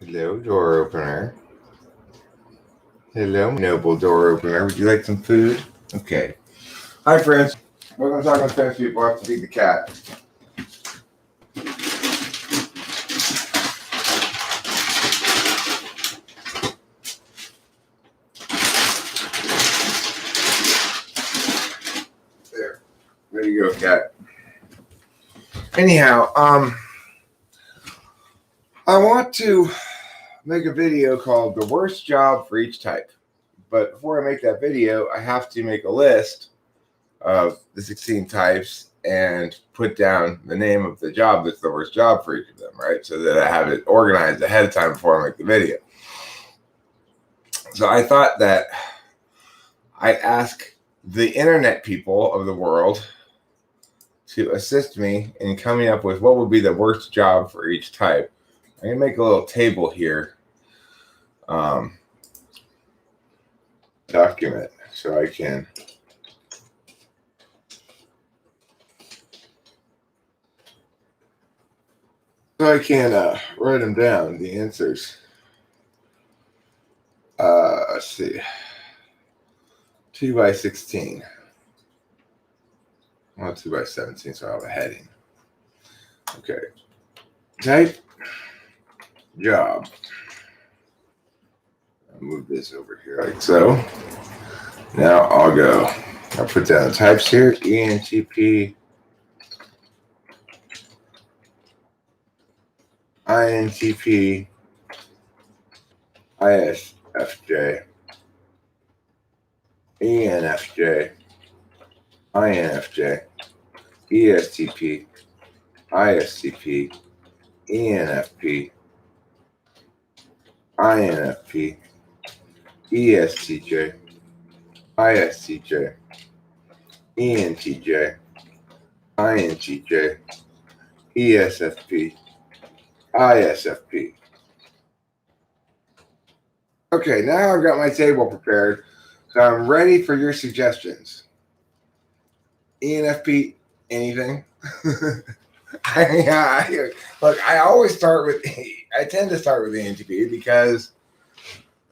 Hello, door opener. Hello, noble door opener. Would you like some food? Okay. Hi, friends. Welcome to Talking Fence People. I have to feed the cat. There you go, cat. Anyhow, I want to make a video called The Worst Job for Each Type. But before I make that video, I have to make a list of the 16 types and put down the name of the job that's the worst job for each of them, right? So that I have it organized ahead of time before I make the video. So I thought that I'd ask the internet people of the world to assist me in coming up with what would be the worst job for each type. I'm going to make a little table here, document, so I can write them down, the answers. Let's see. 2 by 16. Well, 2 by 17, so I have a heading. Okay. Type. Job. I'll move this over here like so. Now I'll put down types here. ENTP. INTP. ISFJ. ENFJ. INFJ. ESTP. ISTP. ENFP. INFP. ESTJ. ISTJ. ENTJ. INTJ. ESFP. ISFP. Okay, now I've got my table prepared, so I'm ready for your suggestions. ENFP, anything? Look, I tend to start with the ENTP because,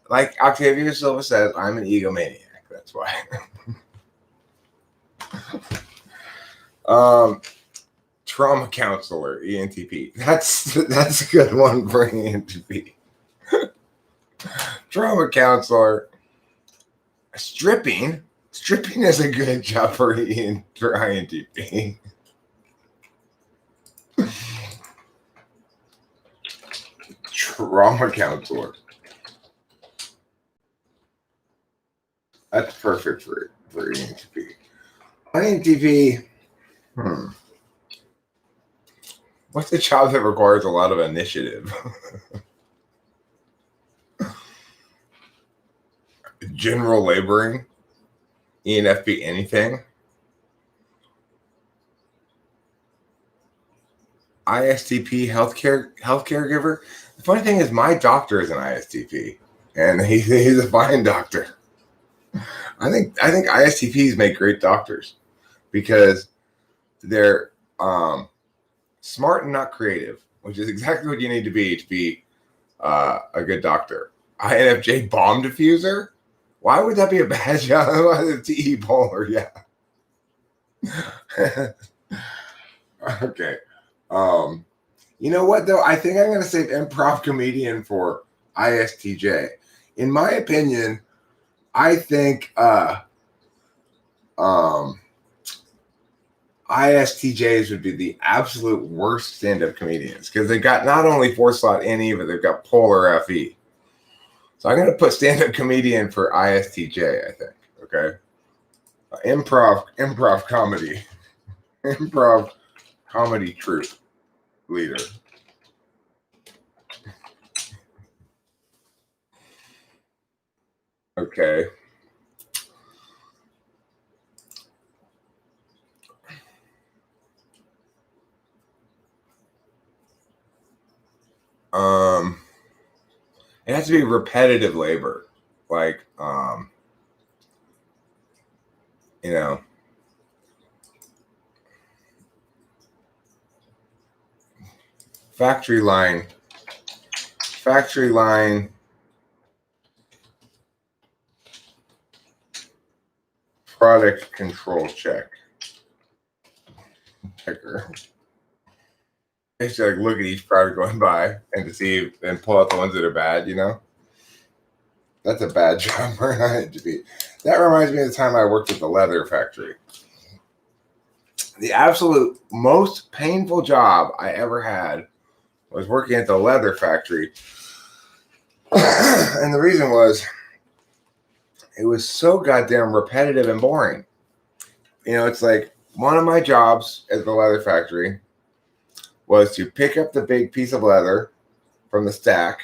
like Octavia Silva says, I'm an egomaniac. That's why. Trauma counselor, ENTP. That's a good one for ENTP. Trauma counselor. Stripping. Stripping is a good job for INTP. Trauma counselor. That's perfect for ENTP. INTP. What's a job that requires a lot of initiative? General laboring. ENFP, anything. ISTP, healthcare giver. The funny thing is, my doctor is an ISTP, and he's a fine doctor. I think ISTPs make great doctors because they're smart and not creative, which is exactly what you need to be a good doctor. INFJ, bomb diffuser. Why would that be a bad job? TE polar, yeah. Okay. You know what though? I think I'm going to save improv comedian for ISTJ. In my opinion, I think ISTJs would be the absolute worst stand-up comedians because they got not only 4-slot NE, but they've got polar FE. So I'm going to put stand-up comedian for ISTJ, I think. Okay. Improv comedy. Improv comedy troupe leader. Okay. It has to be repetitive labor, like factory line factory line product control checker. I used to like look at each product going by and to see and pull out the ones that are bad, you know? That's a bad job for an INTP. That reminds me of the time I worked at the leather factory. The absolute most painful job I ever had was working at the leather factory. And the reason was it was so goddamn repetitive and boring. You know, it's like one of my jobs at the leather factory was to pick up the big piece of leather from the stack,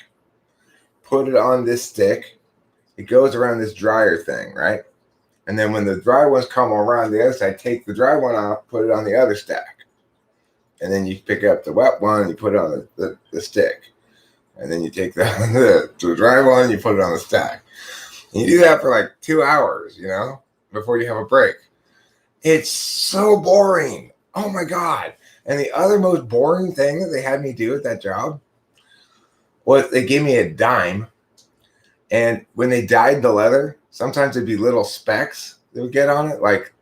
put it on this stick. It goes around this dryer thing, right? And then when the dry ones come around the other side, take the dry one off, put it on the other stack. And then you pick up the wet one and you put it on the stick. And then you take the dry one and you put it on the stack. And you do that for like 2 hours, you know, before you have a break. It's so boring. Oh my God. And the other most boring thing that they had me do at that job was they gave me a dime. And when they dyed the leather, sometimes it'd be little specks that would get on it. Like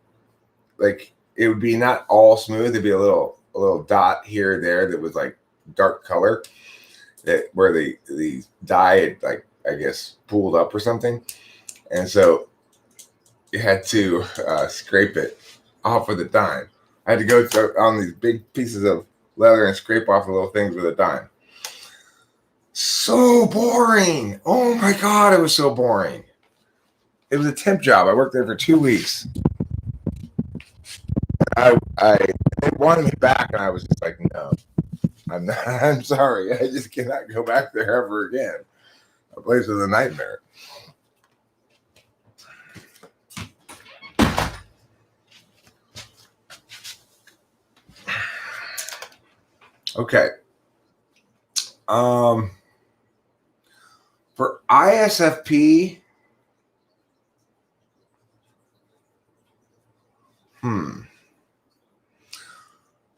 it would be not all smooth. It'd be a little dot here or there that was like dark color that where the dye had, like, I guess, pooled up or something. And so you had to scrape it off with a dime. I had to go on these big pieces of leather and scrape off the little things with a dime. So boring. Oh my God, it was so boring. It was a temp job. I worked there for 2 weeks. They wanted me back, and I was just like, no, I'm not. I'm sorry. I just cannot go back there ever again. A place was a nightmare. Okay. For ISFP,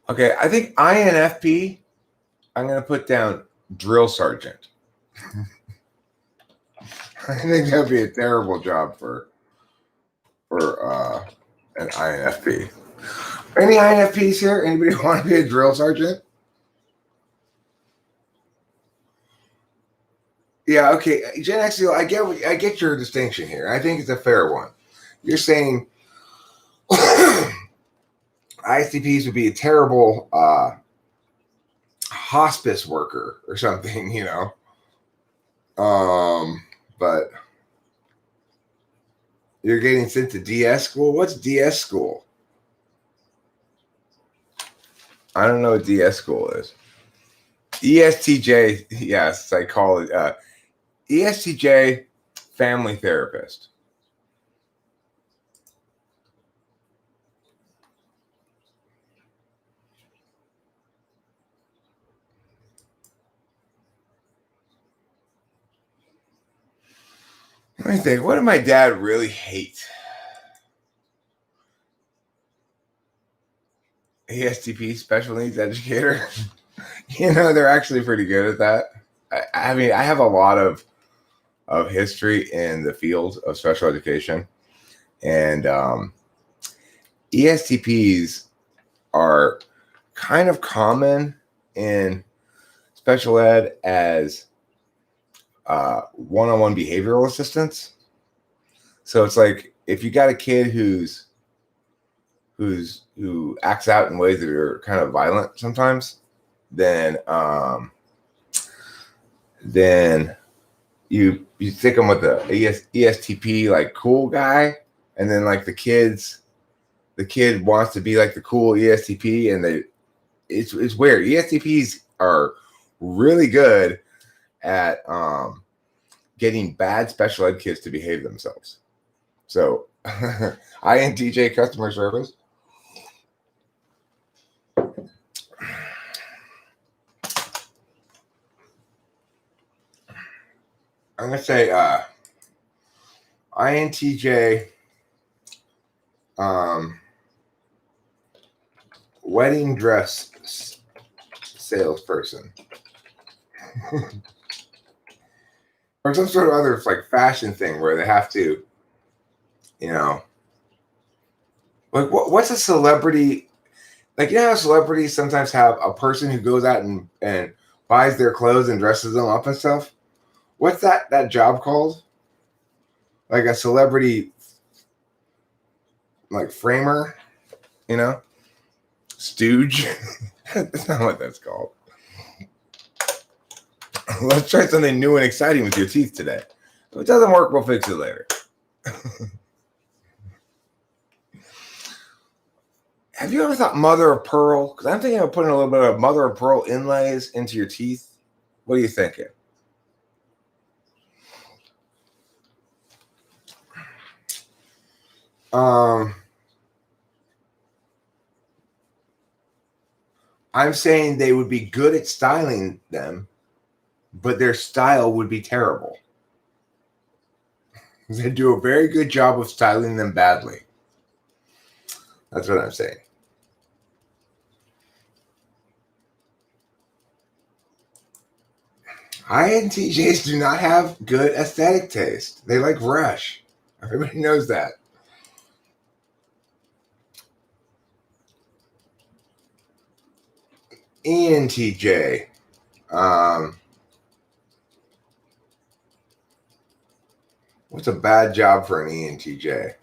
okay, I think INFP, I'm going to put down drill sergeant. I think that'd be a terrible job for an INFP. Any INFPs here? Anybody want to be a drill sergeant? Yeah, okay. Gen X, I get your distinction here. I think it's a fair one. You're saying ISTPs would be a terrible hospice worker or something, you know. But you're getting sent to DS school. What's DS school? I don't know what DS school is. ESTJ, yes, psychology. ESTJ, family therapist. Let me think. What did my dad really hate? ESTP, special needs educator. You know, they're actually pretty good at that. I mean, I have a lot of history in the field of special education, and ESTPs are kind of common in special ed as one-on-one behavioral assistance. So it's like if you got a kid who acts out in ways that are kind of violent sometimes, then you stick them with the ESTP like cool guy, and then like the kid wants to be like the cool ESTP, and it's weird. ESTPs are really good at getting bad special ed kids to behave themselves. So INTJ customer service. I'm going to say INTJ wedding dress salesperson. or some sort of other like fashion thing where they have to, you know, like what's a celebrity? Like, you know how celebrities sometimes have a person who goes out and buys their clothes and dresses them up and stuff. What's that job called? Like a celebrity, like framer, you know, stooge. That's not what that's called. Let's try something new and exciting with your teeth today. If it doesn't work, we'll fix it later. Have you ever thought mother of pearl? Because I'm thinking of putting a little bit of mother of pearl inlays into your teeth. What are you thinking? I'm saying they would be good at styling them, but their style would be terrible. They do a very good job of styling them badly. That's what I'm saying. INTJs do not have good aesthetic taste. They like rush. Everybody knows that. ENTJ. What's a bad job for an ENTJ?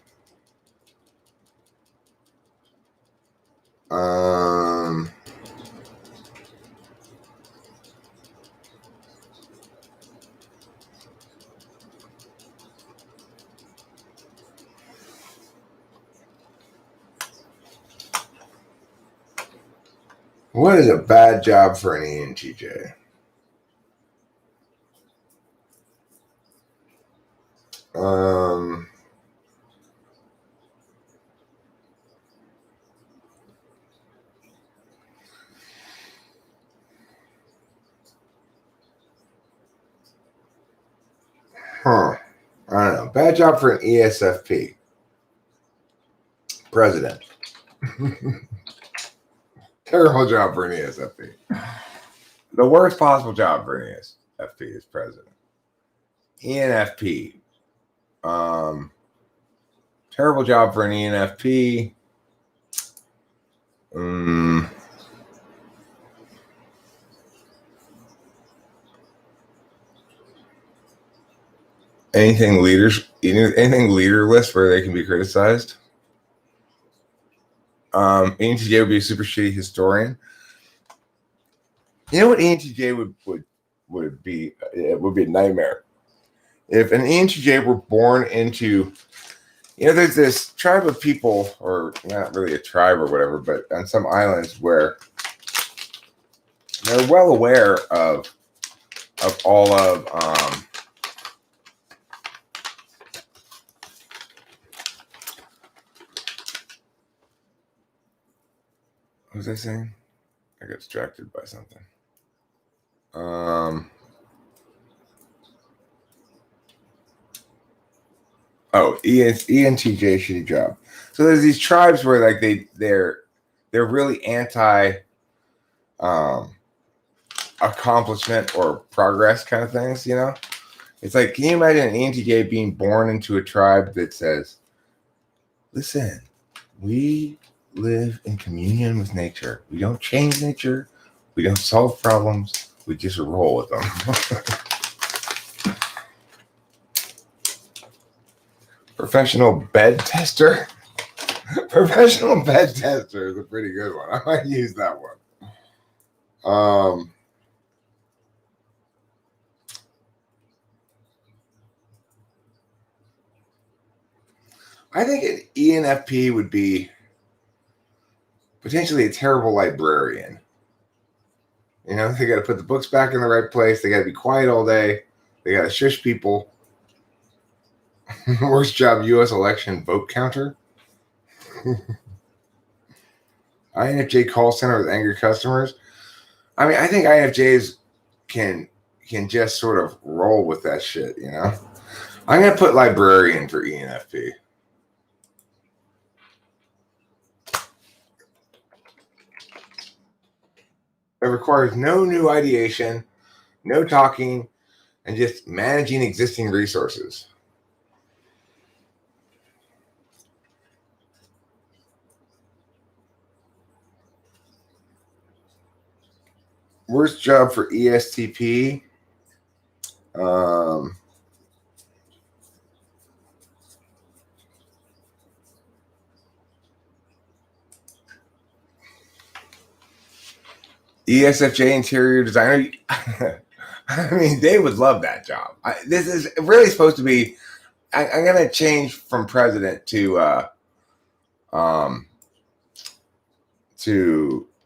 What is a bad job for an ENTJ? I don't know. Bad job for an ESFP. President. Terrible job for an ESFP. The worst possible job for an ESFP is president. ENFP. Terrible job for an ENFP. Anything leaderless where they can be criticized. ENTJ would be a super shitty historian. You know what ENTJ would be? It would be a nightmare. If an ENTJ were born into, there's this tribe of people, or not really a tribe or whatever, but on some islands where they're well aware of all of what was I saying? I got distracted by something. ENTJ shitty job. So there's these tribes where like they're really anti accomplishment or progress kind of things, It's like, can you imagine an ENTJ being born into a tribe that says, listen, we live in communion with nature. We don't change nature. We don't solve problems. We just roll with them. Professional bed tester. Professional bed tester is a pretty good one. I might use that one. I think an ENFP would be potentially a terrible librarian. They got to put the books back in the right place. They got to be quiet all day. They got to shush people. Worst job, U.S. election vote counter. INFJ call center with angry customers. I mean, I think INFJs can just sort of roll with that shit, I'm going to put librarian for ENFP. It requires no new ideation, no talking, and just managing existing resources. Worst job for ESTP. ESFJ interior designer. I mean, they would love that job. This is really supposed to be. I'm going to change from president to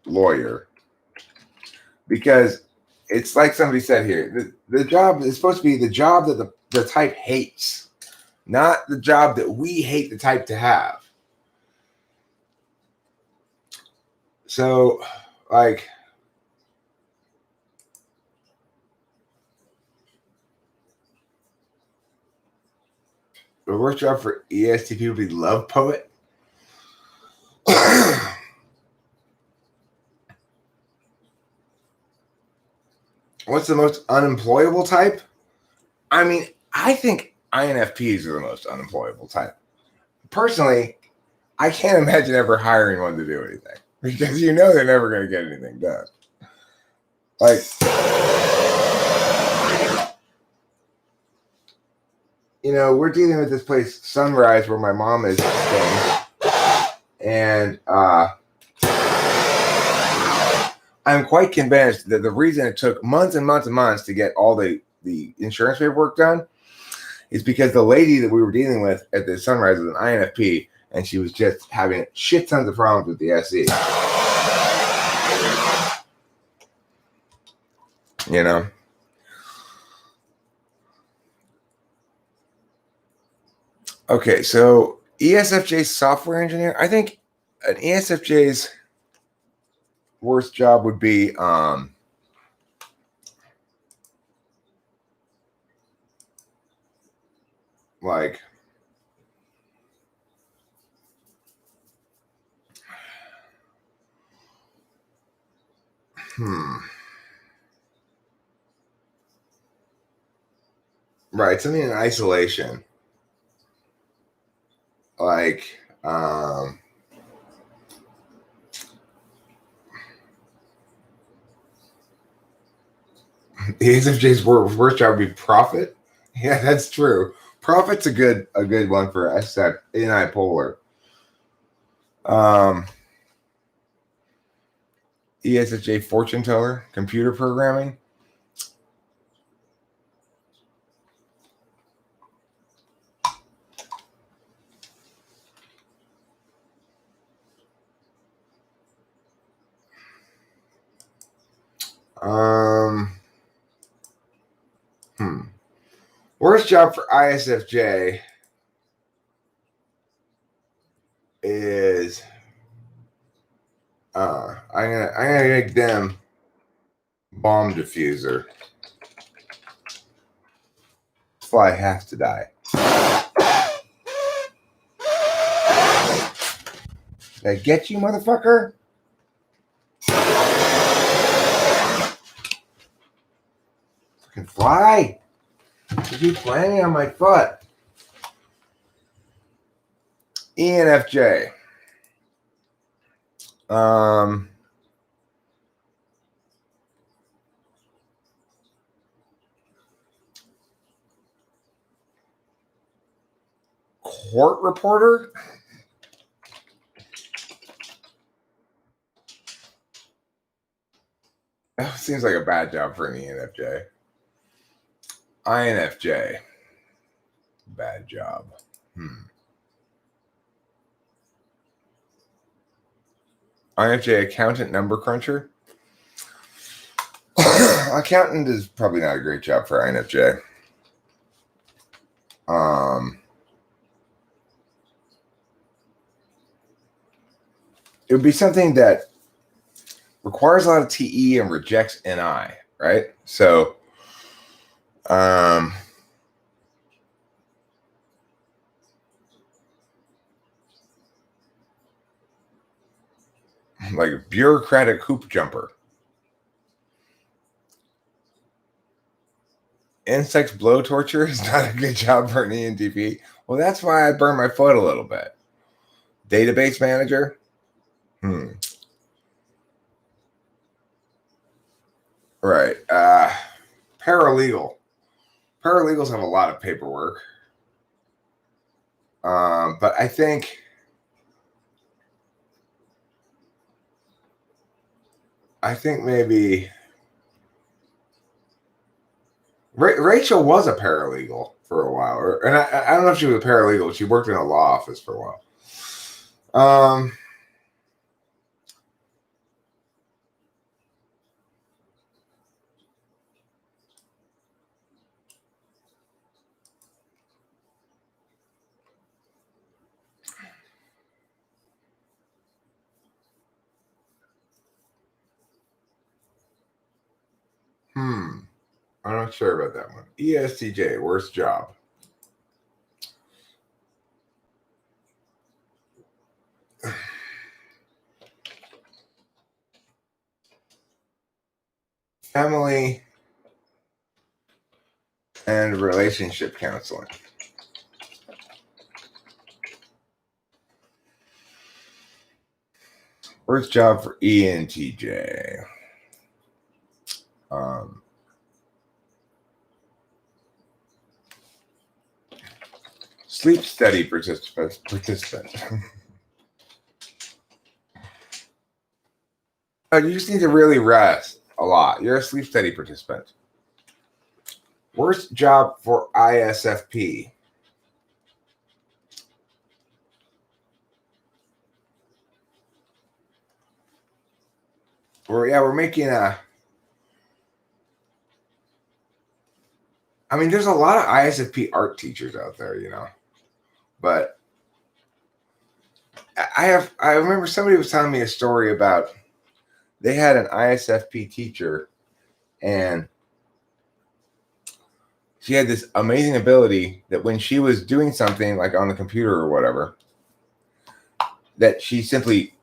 lawyer, because it's like somebody said here. The job is supposed to be the job that the type hates, not the job that we hate the type to have. So, like, the worst job for ESTP would be love poet. What's the most unemployable type? I mean, I think INFPs are the most unemployable type. Personally, I can't imagine ever hiring one to do anything, because they're never going to get anything done. Like, we're dealing with this place, Sunrise, where my mom is staying, and I'm quite convinced that the reason it took months and months and months to get all the insurance paperwork done is because the lady that we were dealing with at the Sunrise was an INFP, and she was just having shit tons of problems with the SE. Okay, so ESFJ software engineer. I think an ESFJ's worst job would be like right, something in isolation, like the ESFJ's worst job would be prophet. Yeah, that's true. Prophet's a good one for NI polar. ESFJ fortune teller, computer programming. Worst job for ISFJ is I'm gonna make them bomb diffuser. Fly has to die. Did I get you, motherfucker? Fucking fly! You keep landing on my foot. ENFJ. Court reporter. That seems like a bad job for an ENFJ. INFJ. Bad job. INFJ accountant number cruncher. Accountant is probably not a great job for INFJ. It would be something that requires a lot of TE and rejects NI, right? So, like a bureaucratic hoop jumper. insects blow torture is not a good job for an ENTP. Well, that's why I burned my foot a little bit. Database manager? Right. Paralegal. Paralegals have a lot of paperwork. But I think maybe Rachel was a paralegal for a while, and I don't know if she was a paralegal. She worked in a law office for a while. I'm not sure about that one. ESTJ, worst job. Family and relationship counseling. Worst job for ENTJ. Sleep study participant. You just need to really rest a lot. You're a sleep study participant. Worst job for ISFP. We're making I mean, there's a lot of ISFP art teachers out there, but I remember somebody was telling me a story about they had an ISFP teacher and she had this amazing ability that when she was doing something like on the computer or whatever, that she simply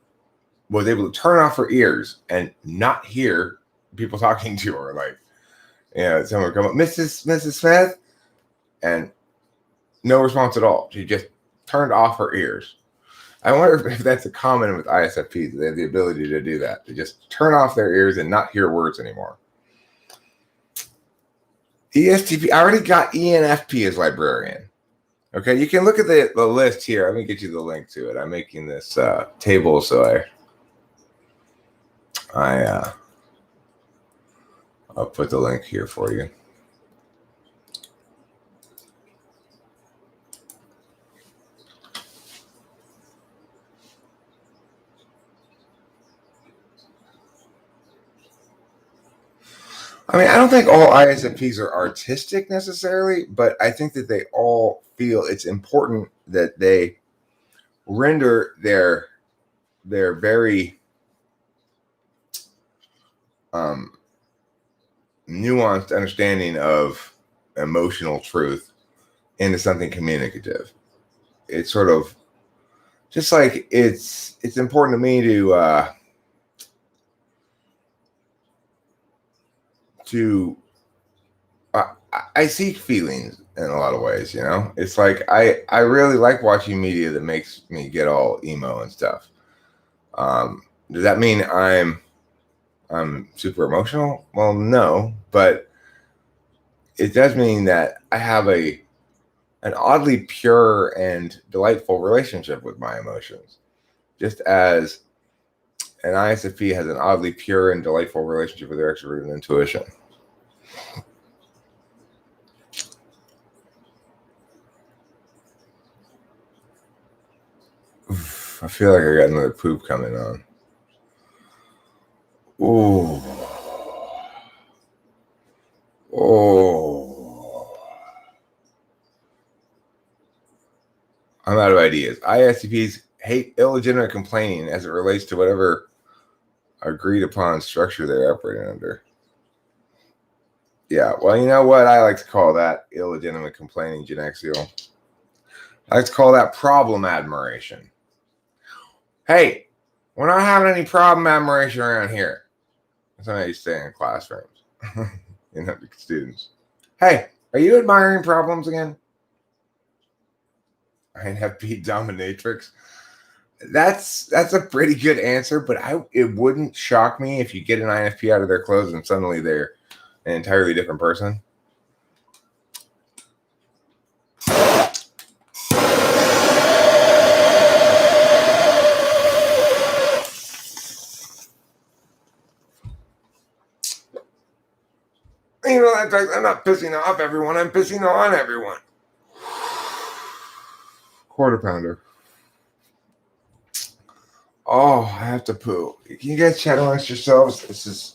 was able to turn off her ears and not hear people talking to her. Like, someone would come up, Mrs. Smith, and no response at all. She just turned off her ears. I wonder if that's a common with ISFPs. They have the ability to do that. They just turn off their ears and not hear words anymore. ESTP, I already got ENFP as librarian. Okay, you can look at the list here. Let me get you the link to it. I'm making this table, so I'll put the link here for you. I mean, I don't think all ISFPs are artistic necessarily, but I think that they all feel it's important that they render their very nuanced understanding of emotional truth into something communicative. It's sort of just like it's important to me I seek feelings in a lot of ways, It's like I really like watching media that makes me get all emo and stuff. Does that mean I'm super emotional? Well, no, but it does mean that I have an oddly pure and delightful relationship with my emotions, just as an ISFP has an oddly pure and delightful relationship with their extroverted intuition. I feel like I got another poop coming on. Oh. I'm out of ideas. ISTPs hate illegitimate complaining as it relates to whatever agreed upon structure they're operating under. Yeah, well, you know what? I like to call that illegitimate complaining, Genexial. I like to call that problem admiration. Hey, we're not having any problem admiration around here. That's how I used to say in classrooms, students. Hey, Are you admiring problems again? INFP dominatrix. That's a pretty good answer, but it wouldn't shock me if you get an INFP out of their clothes and suddenly they're an entirely different person. You know, in fact, I'm not pissing off everyone. I'm pissing on everyone. Quarter pounder. Oh, I have to poo. Can you guys chat amongst yourselves? This is.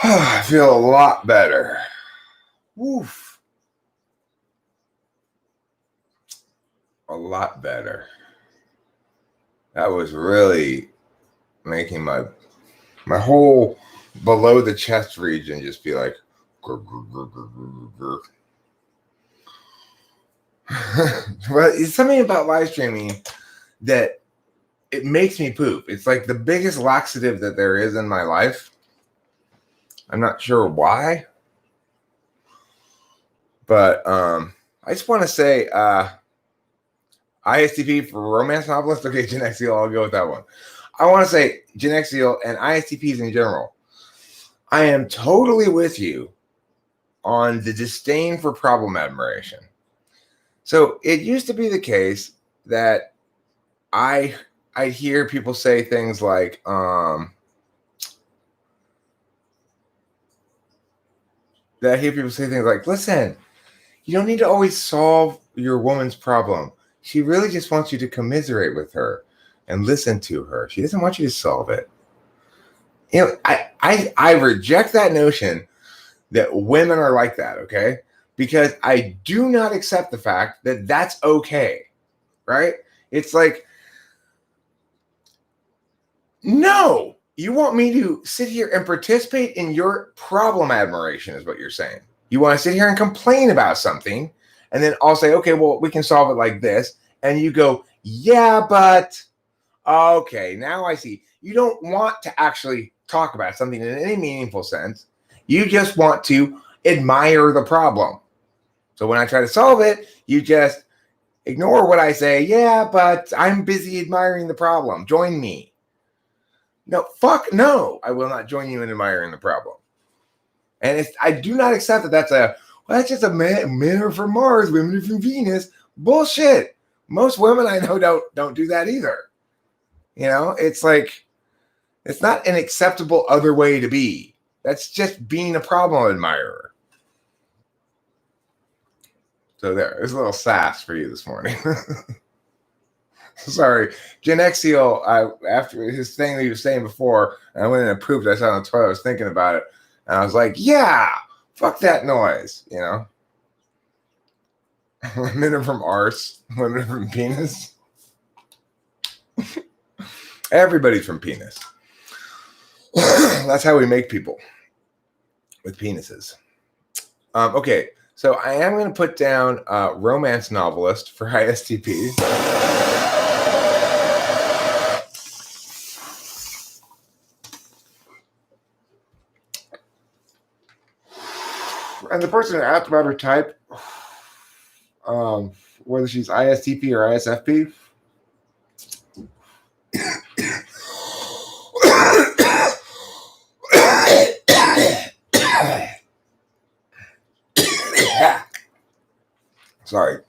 I feel a lot better. Woof. A lot better. That was really making my whole below the chest region just be like grr, grr, grr, grr, grr, grr. Well, it's something about live streaming that it makes me poop. It's like the biggest laxative that there is in my life. I'm not sure why, but I just want to say ISTP for romance novelist. Okay, Gen Xil, I'll go with that one. I want to say Gen Xil and ISTPs in general. I am totally with you on the disdain for problem admiration. So it used to be the case that I I hear people say things like, listen, you don't need to always solve your woman's problem. She really just wants you to commiserate with her and listen to her. She doesn't want you to solve it. You know, I reject that notion that women are like that, okay? Because I do not accept the fact that that's okay, right? It's like, no, you want me to sit here and participate in your problem admiration is what you're saying. You want to sit here and complain about something, and then I'll say, okay, well, we can solve it like this. And you go, yeah, but okay, now I see. You don't want to actually talk about something in any meaningful sense. You just want to admire the problem. So when I try to solve it, you just ignore what I say. Yeah, but I'm busy admiring the problem. Join me. No, fuck no. I will not join you in admiring the problem. And I do not accept that that's just a men are from Mars, women are from Venus. Bullshit. Most women I know don't do that either. You know, it's like, it's not an acceptable other way to be. That's just being a problem admirer. So there's a little sass for you this morning. Sorry. Gen Xio, after his thing that he was saying before, I went and approved it. I saw it on Twitter. I was thinking about it. And I was like, yeah, fuck that noise, you know? Women are from arse. Women are from penis. Everybody's from penis. That's how we make people, with penises. Okay, so I am going to put down romance novelist for ISTP. And the person who asked about her type, whether she's ISTP or ISFP, sorry.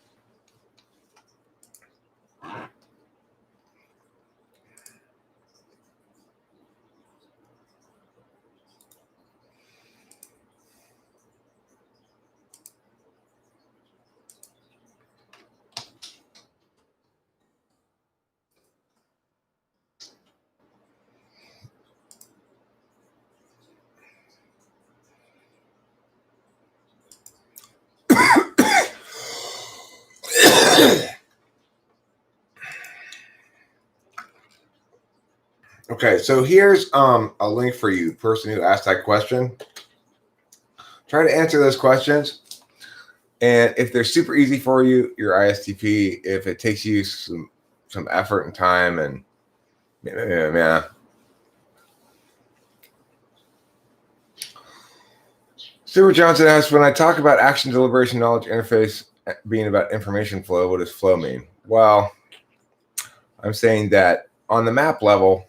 Okay, so here's a link for you, the person who asked that question. Try to answer those questions. And if they're super easy for you, you're ISTP. If it takes you some effort and time, and yeah. Stuart Johnson asks, when I talk about action, deliberation, knowledge, interface being about information flow, what does flow mean? Well, I'm saying that on the map level,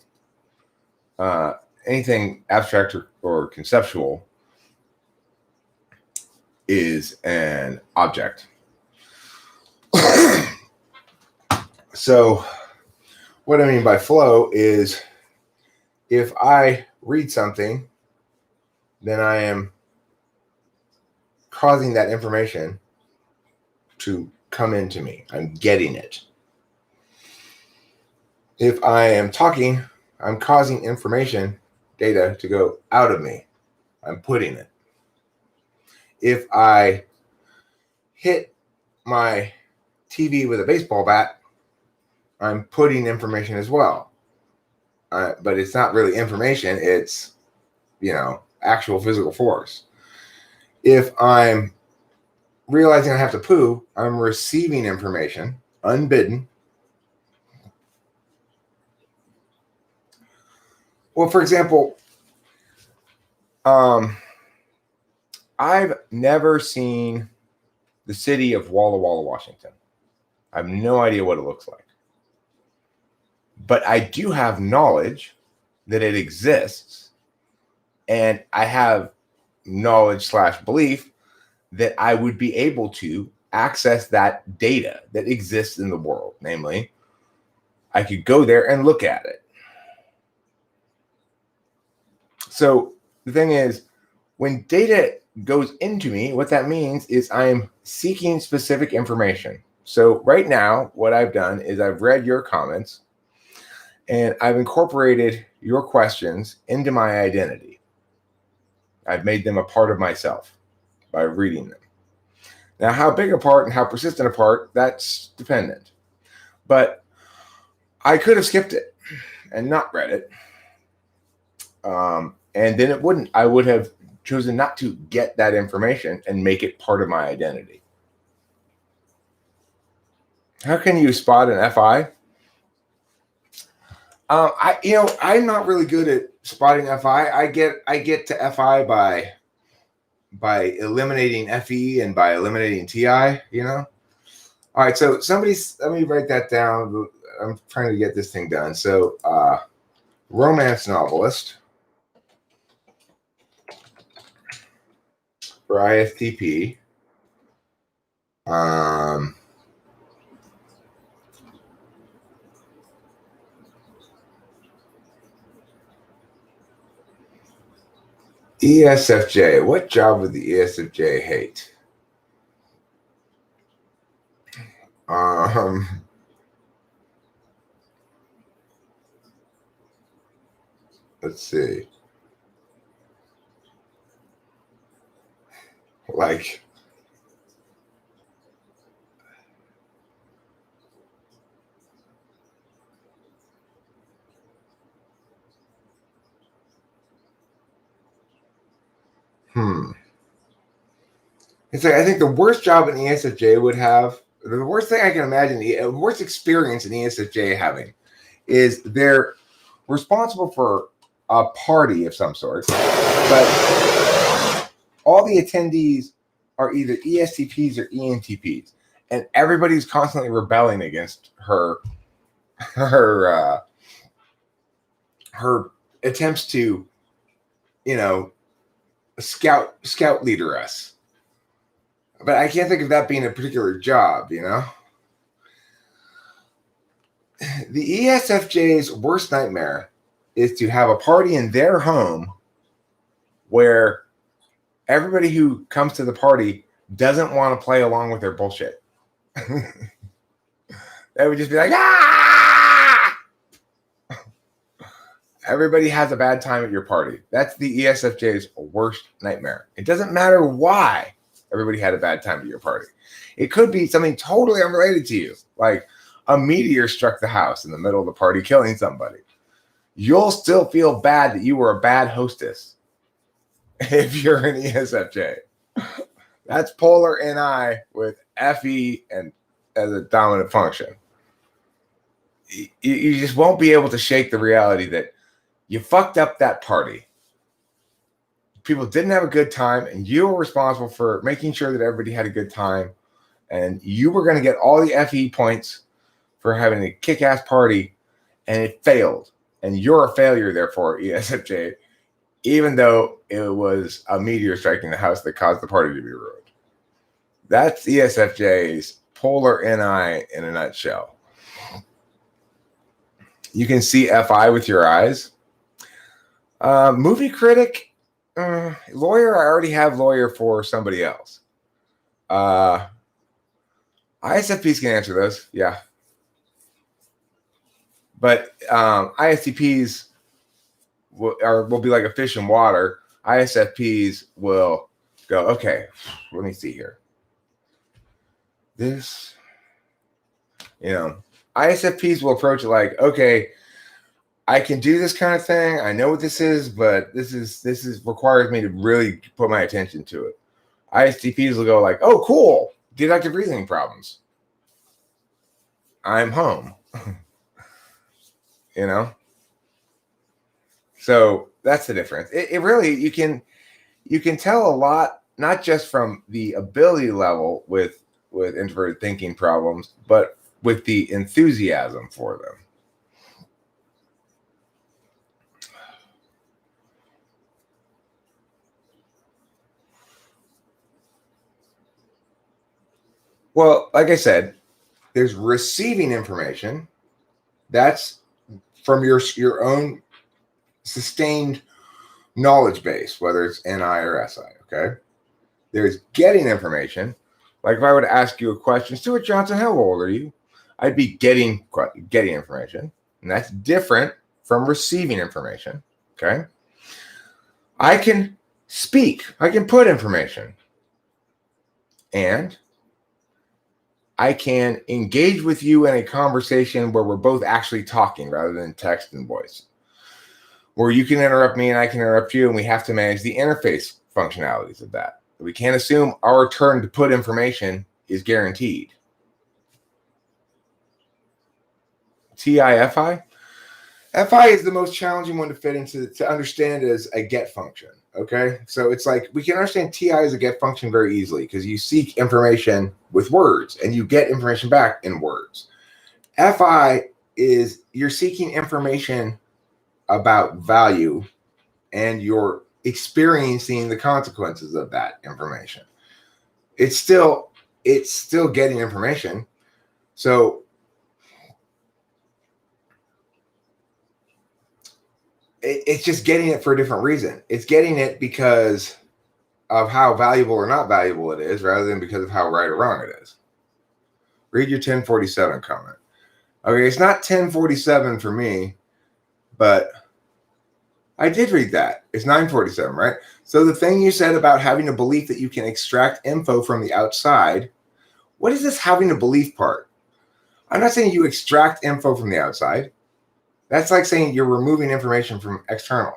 anything abstract or conceptual is an object. So what I mean by flow is, if I read something, then I am causing that information to come into me. I'm getting it. If I am talking, I'm causing information, data, to go out of me. I'm putting it. If I hit my TV with a baseball bat, I'm putting information as well. But it's not really information. It's, actual physical force. If I'm realizing I have to poo, I'm receiving information, unbidden. Well, for example, I've never seen the city of Walla Walla, Washington. I have no idea what it looks like. But I do have knowledge that it exists, and I have knowledge / belief that I would be able to access that data that exists in the world, namely I could go there and look at it. So the thing is, when data goes into me, what that means is I'm seeking specific information. So right now, what I've done is I've read your comments and I've incorporated your questions into my identity. I've made them a part of myself by reading them. Now, how big a part and how persistent a part, that's dependent. But I could have skipped it and not read it. And then I would have chosen not to get that information and make it part of my identity. How can you spot an FI? I'm not really good at spotting FI. I get to FI by eliminating FE and by eliminating TI, All right, so let me write that down. I'm trying to get this thing done. So romance novelist for ISTP. ESFJ. What job would the ESFJ hate? Let's see. Like, It's like I think the worst job an ESFJ would have, the worst thing I can imagine, the worst experience an ESFJ having is they're responsible for a party of some sort, but all the attendees are either ESTPs or ENTPs, and everybody's constantly rebelling against her attempts to, scout leader us. But I can't think of that being a particular job, The ESFJ's worst nightmare is to have a party in their home where everybody who comes to the party doesn't want to play along with their bullshit. They would just be like, ah! Everybody has a bad time at your party. That's the ESFJ's worst nightmare. It doesn't matter why everybody had a bad time at your party. It could be something totally unrelated to you, like a meteor struck the house in the middle of the party, killing somebody. You'll still feel bad that you were a bad hostess if you're an ESFJ. That's polar NI with FE and as a dominant function. You just won't be able to shake the reality that you fucked up that party. People didn't have a good time, and you were responsible for making sure that everybody had a good time, and you were going to get all the FE points for having a kick-ass party, and it failed. And you're a failure, therefore, ESFJ, even though it was a meteor striking the house that caused the party to be ruined. That's ESFJ's polar NI in a nutshell. You can see FI with your eyes. Movie critic. Lawyer, I already have lawyer for somebody else. ISFPs can answer those, yeah. But ISTPs will be like a fish in water. ISFPs will go, okay, let me see here. This, ISFPs will approach it like, okay, I can do this kind of thing. I know what this is, but this requires me to really put my attention to it. ISTPs will go like, oh, cool, deductive reasoning problems. I'm home. So that's the difference. It really, you can tell a lot, not just from the ability level with introverted thinking problems, but with the enthusiasm for them. Well, like I said, there's receiving information That's from your own sustained knowledge base, whether it's NI or SI, okay? There's getting information. Like if I were to ask you a question, Stuart Johnson, how old are you? I'd be getting information, and that's different from receiving information, okay? I can speak. I can put information. And I can engage with you in a conversation where we're both actually talking rather than text and voice. Where you can interrupt me and I can interrupt you, and we have to manage the interface functionalities of that. We can't assume our turn to put information is guaranteed. TIFI? FI is the most challenging one to fit into, to understand as a get function, okay? So it's like, we can understand TI as a get function very easily because you seek information with words and you get information back in words. FI is you're seeking information about value and you're experiencing the consequences of that information. It's still getting information. So it's just getting it for a different reason. It's getting it because of how valuable or not valuable it is, rather than because of how right or wrong it is. Read your 1047 comment. Okay, it's not 1047 for me, but I did read that. It's 947, right? So the thing you said about having a belief that you can extract info from the outside, what is this having a belief part? I'm not saying you extract info from the outside. That's like saying you're removing information from external.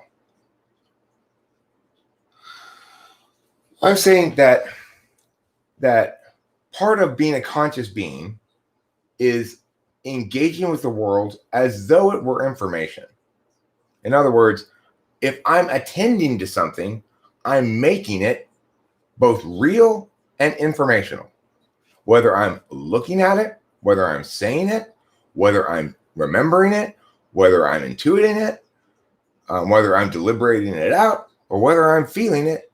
I'm saying that part of being a conscious being is engaging with the world as though it were information. In other words, if I'm attending to something, I'm making it both real and informational. Whether I'm looking at it, whether I'm saying it, whether I'm remembering it, whether I'm intuiting it, whether I'm deliberating it out, or whether I'm feeling it,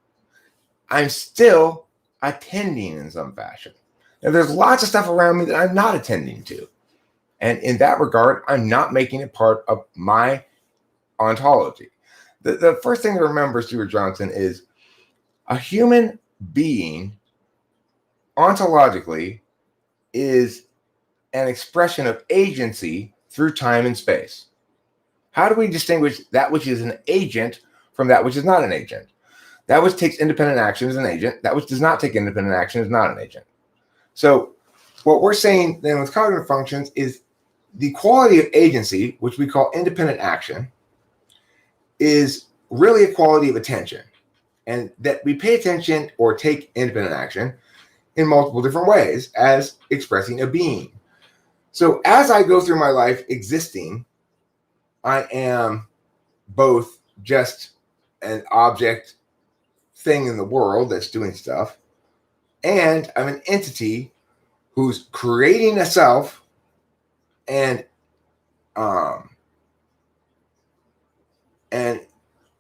I'm still attending in some fashion. Now, there's lots of stuff around me that I'm not attending to. And in that regard, I'm not making it part of my ontology. The first thing to remember, Stuart Johnson, is a human being ontologically is an expression of agency through time and space. How do we distinguish that which is an agent from that which is not an agent? That which takes independent action is an agent. That which does not take independent action is not an agent. So what we're saying then with cognitive functions is the quality of agency, which we call independent action, is really a quality of attention. And that we pay attention or take independent action in multiple different ways as expressing a being. So as I go through my life existing, I am both just an object thing in the world that's doing stuff, and I'm an entity who's creating a self and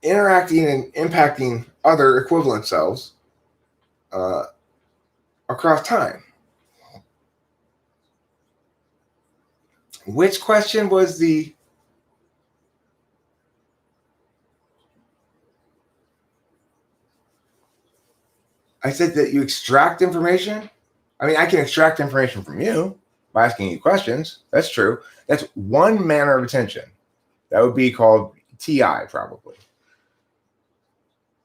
interacting and impacting other equivalent selves across time. Which question was the... I said that you extract information. I mean, I can extract information from you by asking you questions. That's true. That's one manner of attention. That would be called TI, probably.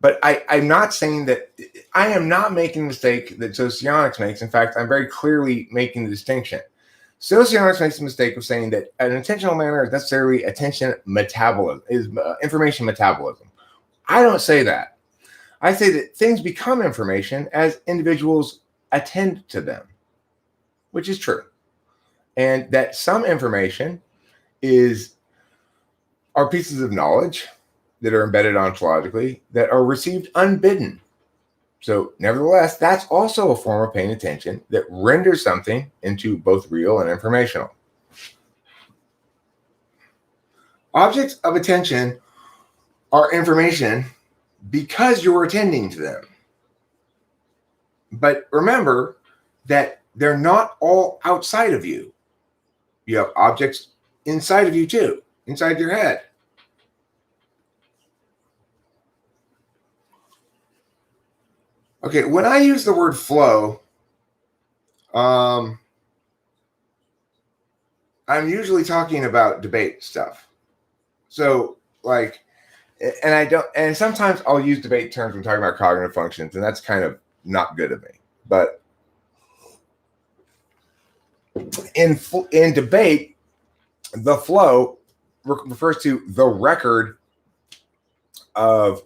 But I'm not saying that... I am not making the mistake that socionics makes. In fact, I'm very clearly making the distinction. Socionics makes the mistake of saying that an intentional manner is necessarily attention metabolism, is information metabolism. I don't say that. I say that things become information as individuals attend to them, which is true. And that some information are pieces of knowledge that are embedded ontologically that are received unbidden. So nevertheless, that's also a form of paying attention that renders something into both real and informational. Objects of attention are information because you're attending to them. But remember that they're not all outside of you. You have objects inside of you too, inside your head. Okay, when I use the word flow, I'm usually talking about debate stuff. So like, and sometimes I'll use debate terms when talking about cognitive functions, and that's kind of not good of me. But in debate, the flow refers to the record of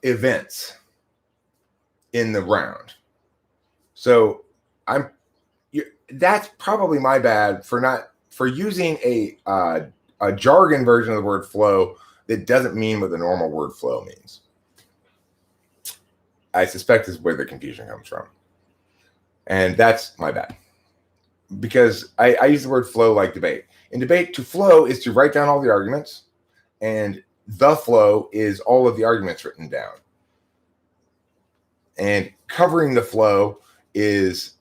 events in the round. So that's probably my bad for using a jargon version of the word flow that doesn't mean what the normal word flow means. I suspect this is where the confusion comes from. And that's my bad. Because I use the word flow like debate. In debate, to flow is to write down all the arguments, and the flow is all of the arguments written down. And covering the flow is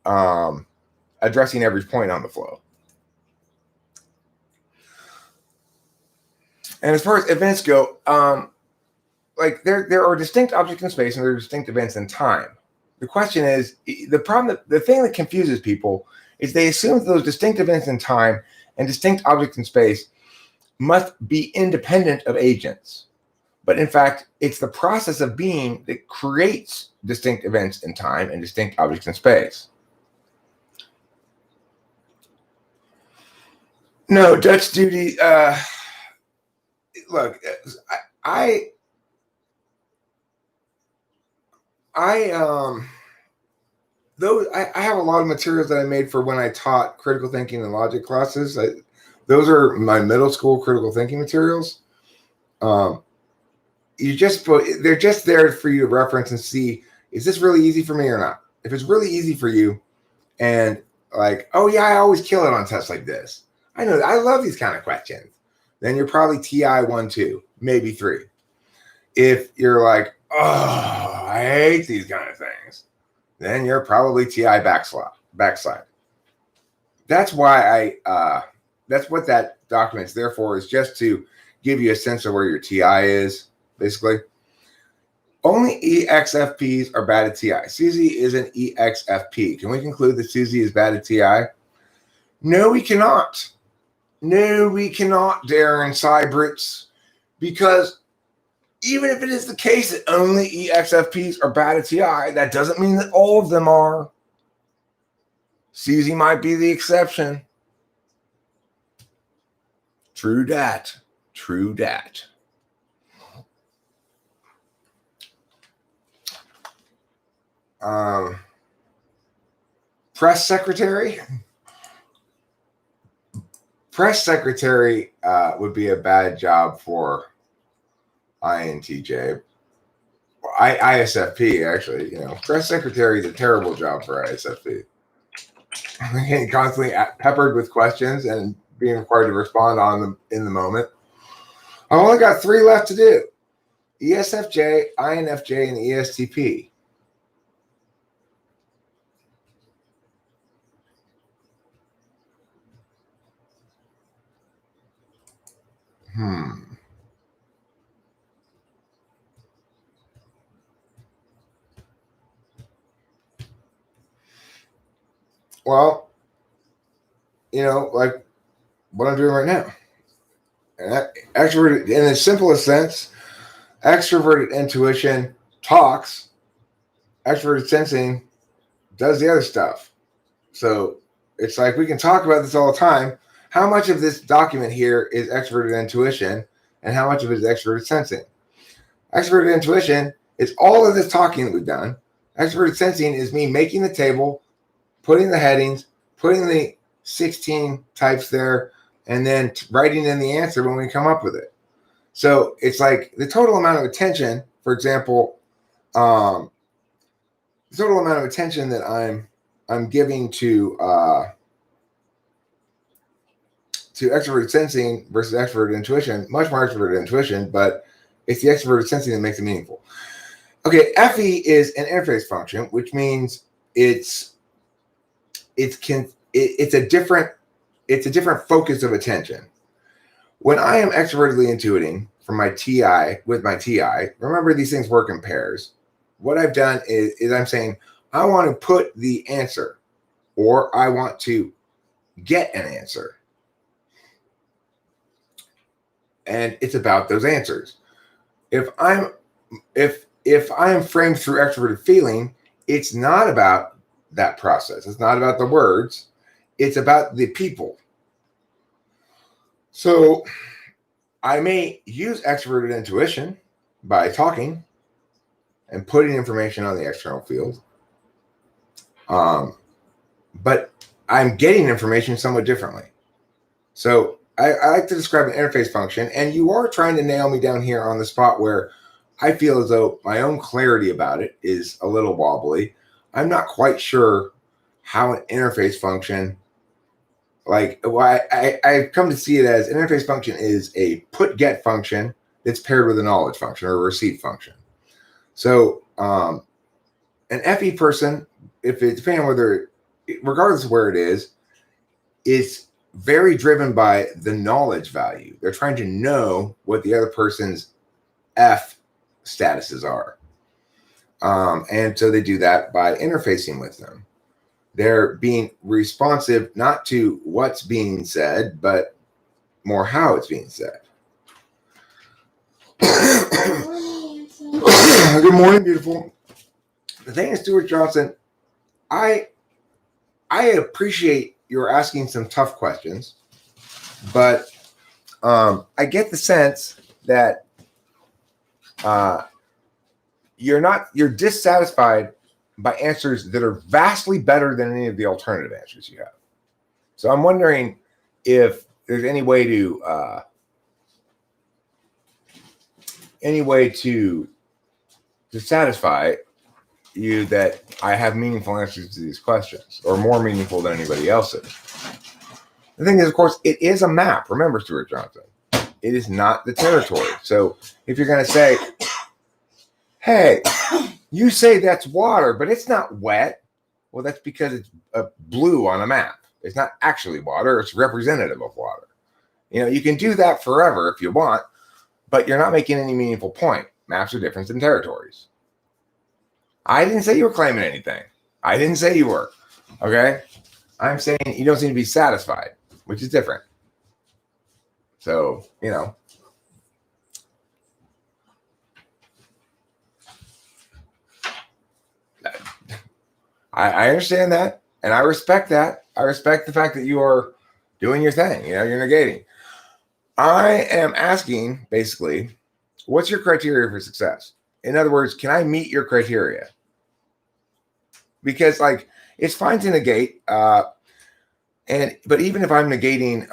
addressing every point on the flow. And as far as events go, like there are distinct objects in space and there are distinct events in time. The question is, the thing that confuses people is they assume that those distinct events in time and distinct objects in space must be independent of agents. But in fact, it's the process of being that creates distinct events in time and distinct objects in space. No, Dutch duty. Look, I have a lot of materials that I made for when I taught critical thinking and logic classes. Those are my middle school critical thinking materials. They're just there for you to reference and see, is this really easy for me or not? If it's really easy for you and like, oh yeah, I always kill it on tests like this. I know, I love these kind of questions. Then you're probably TI 1, 2, maybe 3. If you're like, oh, I hate these kind of things, then you're probably TI backslide. That's why that's what that document's there for, is just to give you a sense of where your TI is, basically. Only EXFPs are bad at TI. Susie is an EXFP. Can we conclude that Susie is bad at TI? No, we cannot. No, we cannot, Darren Sybrits, because even if it is the case that only EXFPs are bad at TI, that doesn't mean that all of them are. Susie might be the exception. True dat. True dat. Press secretary. Press secretary would be a bad job for INTJ. ISFP, actually. Press secretary is a terrible job for ISFP. Getting constantly peppered with questions and being required to respond on them in the moment. I've only got 3 left to do. ESFJ, INFJ, and ESTP. Well, like what I'm doing right now. And extroverted, in the simplest sense, extroverted intuition talks, extroverted sensing does the other stuff. So it's like we can talk about this all the time. How much of this document here is extroverted intuition and how much of it is extroverted sensing? Extroverted intuition is all of this talking that we've done. Extroverted sensing is me making the table, putting the headings, putting the 16 types there, and then writing in the answer when we come up with it. So it's like the total amount of attention, for example, the total amount of attention that I'm giving to extroverted sensing versus extroverted intuition, much more extroverted intuition, but it's the extroverted sensing that makes it meaningful. Okay, FE is an interface function, which means it's a different it's a different focus of attention. When I am extrovertedly intuiting from my TI with my TI, remember these things work in pairs. What I've done is I'm saying, I want to put the answer, or I want to get an answer. And it's about those answers. If I am framed through extroverted feeling, it's not about that process. It's not about the words. It's about the people. So I may use extroverted intuition by talking and putting information on the external field. But I'm getting information somewhat differently. So I like to describe an interface function, and you are trying to nail me down here on the spot where I feel as though my own clarity about it is a little wobbly. I'm not quite sure how an interface function, I've come to see it as an interface function is a put-get function that's paired with a knowledge function or a receive function. So an FE person, depending on regardless of where it is very driven by the knowledge value. They're trying to know what the other person's F statuses are. And so they do that by interfacing with them. They're being responsive not to what's being said, but more how it's being said. Good morning, beautiful. The thing is, Stuart Johnson, I appreciate you're asking some tough questions, but I get the sense that you're dissatisfied by answers that are vastly better than any of the alternative answers you have. So I'm wondering if there's any way to satisfy you that I have meaningful answers to these questions, or more meaningful than anybody else's. The thing is, of course, it is a map. Remember, Stuart Johnson, it is not the territory. So if you're going to say, hey, you say that's water, but it's not wet. Well, that's because it's blue on a map. It's not actually water. It's representative of water. You can do that forever if you want, but you're not making any meaningful point. Maps are different than territories. I didn't say you were claiming anything. I didn't say you were. Okay? I'm saying you don't seem to be satisfied, which is different. So, I understand that, and I respect that. I respect the fact that you are doing your thing. You're negating. I am asking, basically, what's your criteria for success? In other words, can I meet your criteria? Because, it's fine to negate, but even if I'm negating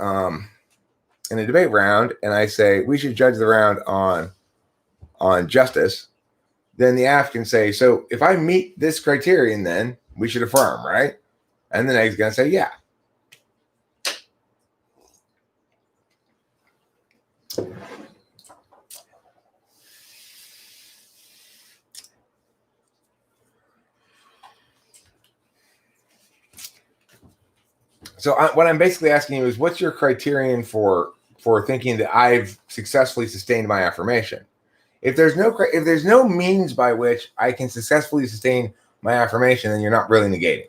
in a debate round, and I say we should judge the round on justice, then the AF can say, so if I meet this criterion, then we should affirm, right? And the neg's going to say, yeah. So what I'm basically asking you is, what's your criterion for thinking that I've successfully sustained my affirmation? If there's no means by which I can successfully sustain my affirmation, then you're not really negating.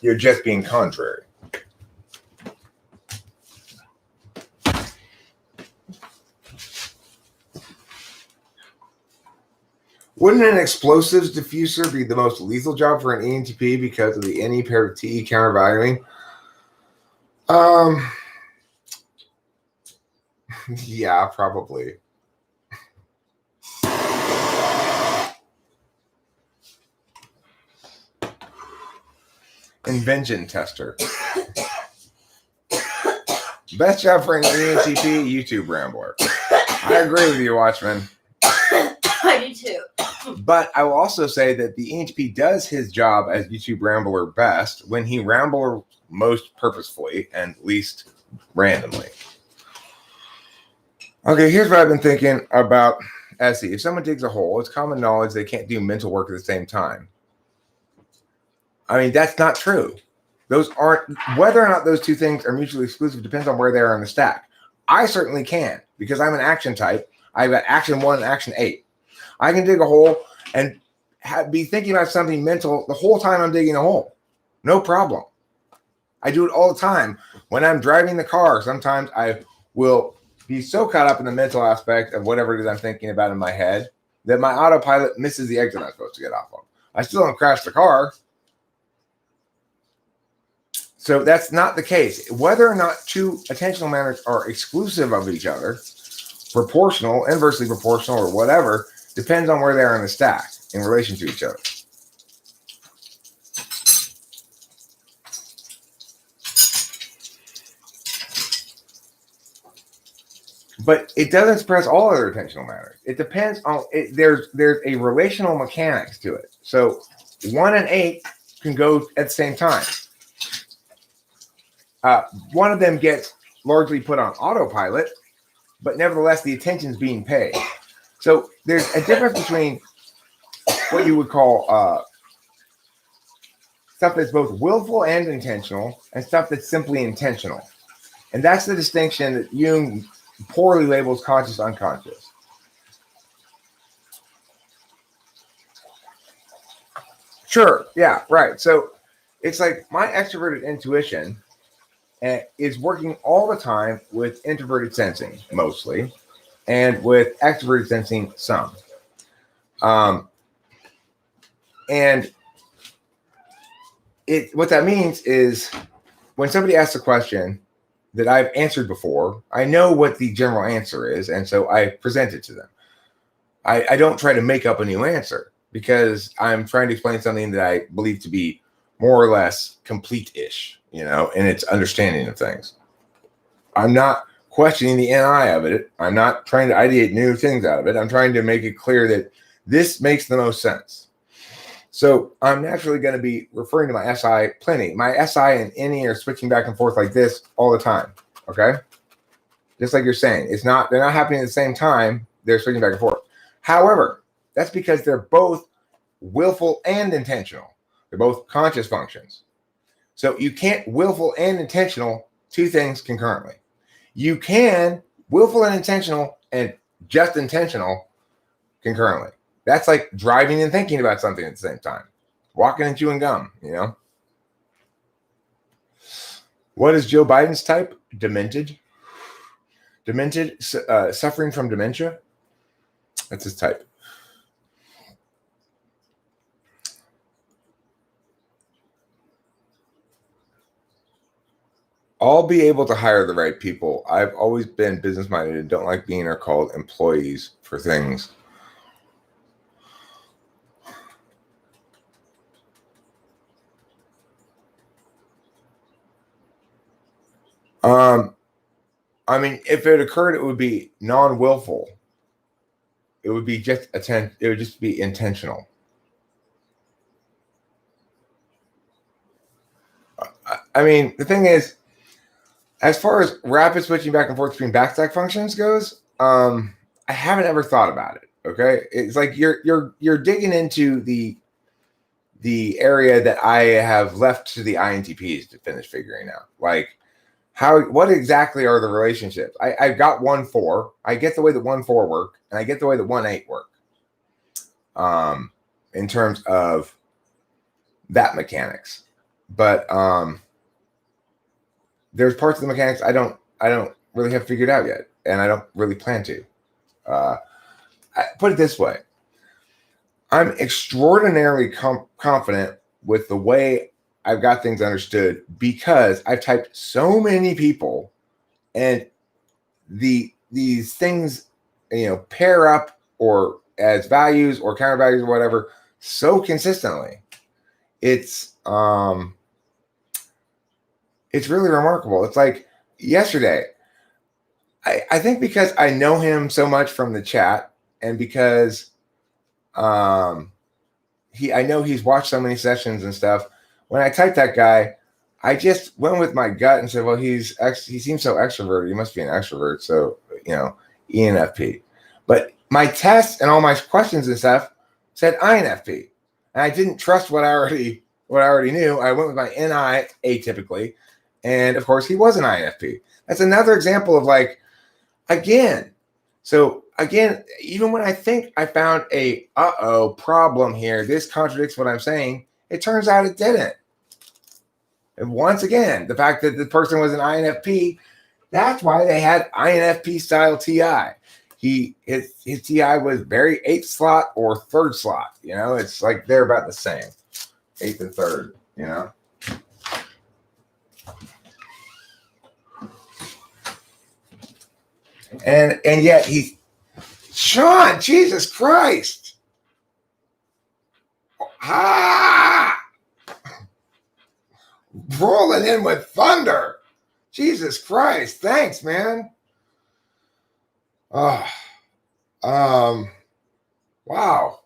You're just being contrary. Wouldn't an explosives diffuser be the most lethal job for an ENTP because of the NE paired with TE countervaluing? Yeah, probably. Invention tester. Best job for an ENTP, YouTube rambler. I agree with you, Watchman. I do too. But I will also say that the ENTP does his job as YouTube rambler best when he rambles most purposefully and least randomly. Okay, here's what I've been thinking about SE. If someone digs a hole, it's common knowledge they can't do mental work at the same time. I mean, that's not true. Those aren't, whether or not those two things are mutually exclusive depends on where they are in the stack. I certainly can, because I'm an action type. I've got action 1 and action 8. I can dig a hole and be thinking about something mental the whole time I'm digging a hole. No problem. I do it all the time. When I'm driving the car, sometimes I will be so caught up in the mental aspect of whatever it is I'm thinking about in my head that my autopilot misses the exit I'm supposed to get off of. I still don't crash the car. So that's not the case. Whether or not two attentional manners are exclusive of each other, proportional, inversely proportional, or whatever, depends on where they are in the stack in relation to each other. But it doesn't express all other attentional matters. It depends on it. There's a relational mechanics to it. So 1 and 8 can go at the same time. One of them gets largely put on autopilot, but nevertheless the attention's being paid. So there's a difference between what you would call stuff that's both willful and intentional, and stuff that's simply intentional. And that's the distinction that Jung poorly labels conscious unconscious. Sure, yeah, right. So it's like my extroverted intuition is working all the time with introverted sensing mostly, and with extroverted sensing some. And what that means is when somebody asks a question that I've answered before, I know what the general answer is, and so I present it to them. I don't try to make up a new answer because I'm trying to explain something that I believe to be more or less complete-ish, in its understanding of things. I'm not questioning the NI of it. I'm not trying to ideate new things out of it. I'm trying to make it clear that this makes the most sense. So I'm naturally going to be referring to my SI plenty. My SI and NE are switching back and forth like this all the time. Okay? Just like you're saying. They're not happening at the same time. They're switching back and forth. However, that's because they're both willful and intentional. They're both conscious functions. So you can't willful and intentional two things concurrently. You can willful and intentional and just intentional concurrently. That's like driving and thinking about something at the same time. Walking and chewing gum, What is Joe Biden's type? Demented. Demented, suffering from dementia. That's his type. I'll be able to hire the right people. I've always been business-minded and don't like being called employees for things. I mean, if it occurred, it would be non-willful. It would be just it would just be intentional. I mean, the thing is, as far as rapid switching back and forth between backstack functions goes, I haven't ever thought about it. Okay, it's like you're digging into the area that I have left to the INTPs to finish figuring out. Like, what exactly are the relationships? I've got 1-4. I get the way that 1-4 work, and I get the way that 1-8 work. In terms of that mechanics, but there's parts of the mechanics I don't really have figured out yet, and I don't really plan to. I put it this way: I'm extraordinarily confident with the way I've got things understood because I've typed so many people, and these things, pair up or as values or counter values or whatever so consistently. It's really remarkable. It's like yesterday. I think because I know him so much from the chat, and because I know he's watched so many sessions and stuff. When I typed that guy, I just went with my gut and said, well, he seems so extroverted. He must be an extrovert. So, ENFP. But my tests and all my questions and stuff said INFP. And I didn't trust what I already what I already knew. I went with my NI atypically. And of course, he was an INFP. That's another example of like, again, even when I think I found a problem here, this contradicts what I'm saying, it turns out it didn't. And once again, the fact that the person was an INFP, that's why they had INFP style TI. His TI was very 8th slot or 3rd slot. You know, it's like they're about the same, 8th and 3rd. You know. And yet Sean, Jesus Christ. Rolling in with thunder. Jesus Christ. Thanks, man. Oh, wow.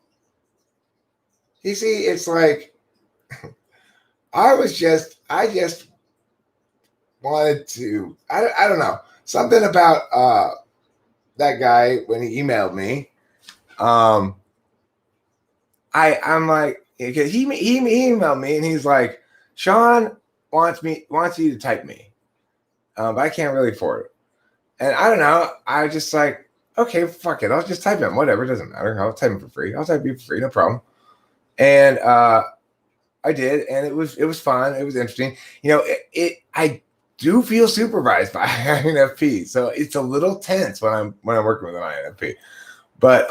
You see, it's like I just wanted to, I don't know, something about that guy when he emailed me. I'm like, because he emailed me and he's like, Sean wants you to type me, but I can't really afford it. And I don't know. I just like, okay, fuck it. I'll just type him. Whatever, it doesn't matter. I'll type him for free. I'll type you for free, no problem. And I did, and it was fun. It was interesting. You know, I do feel supervised by INFP, so it's a little tense when I'm working with an INFP. But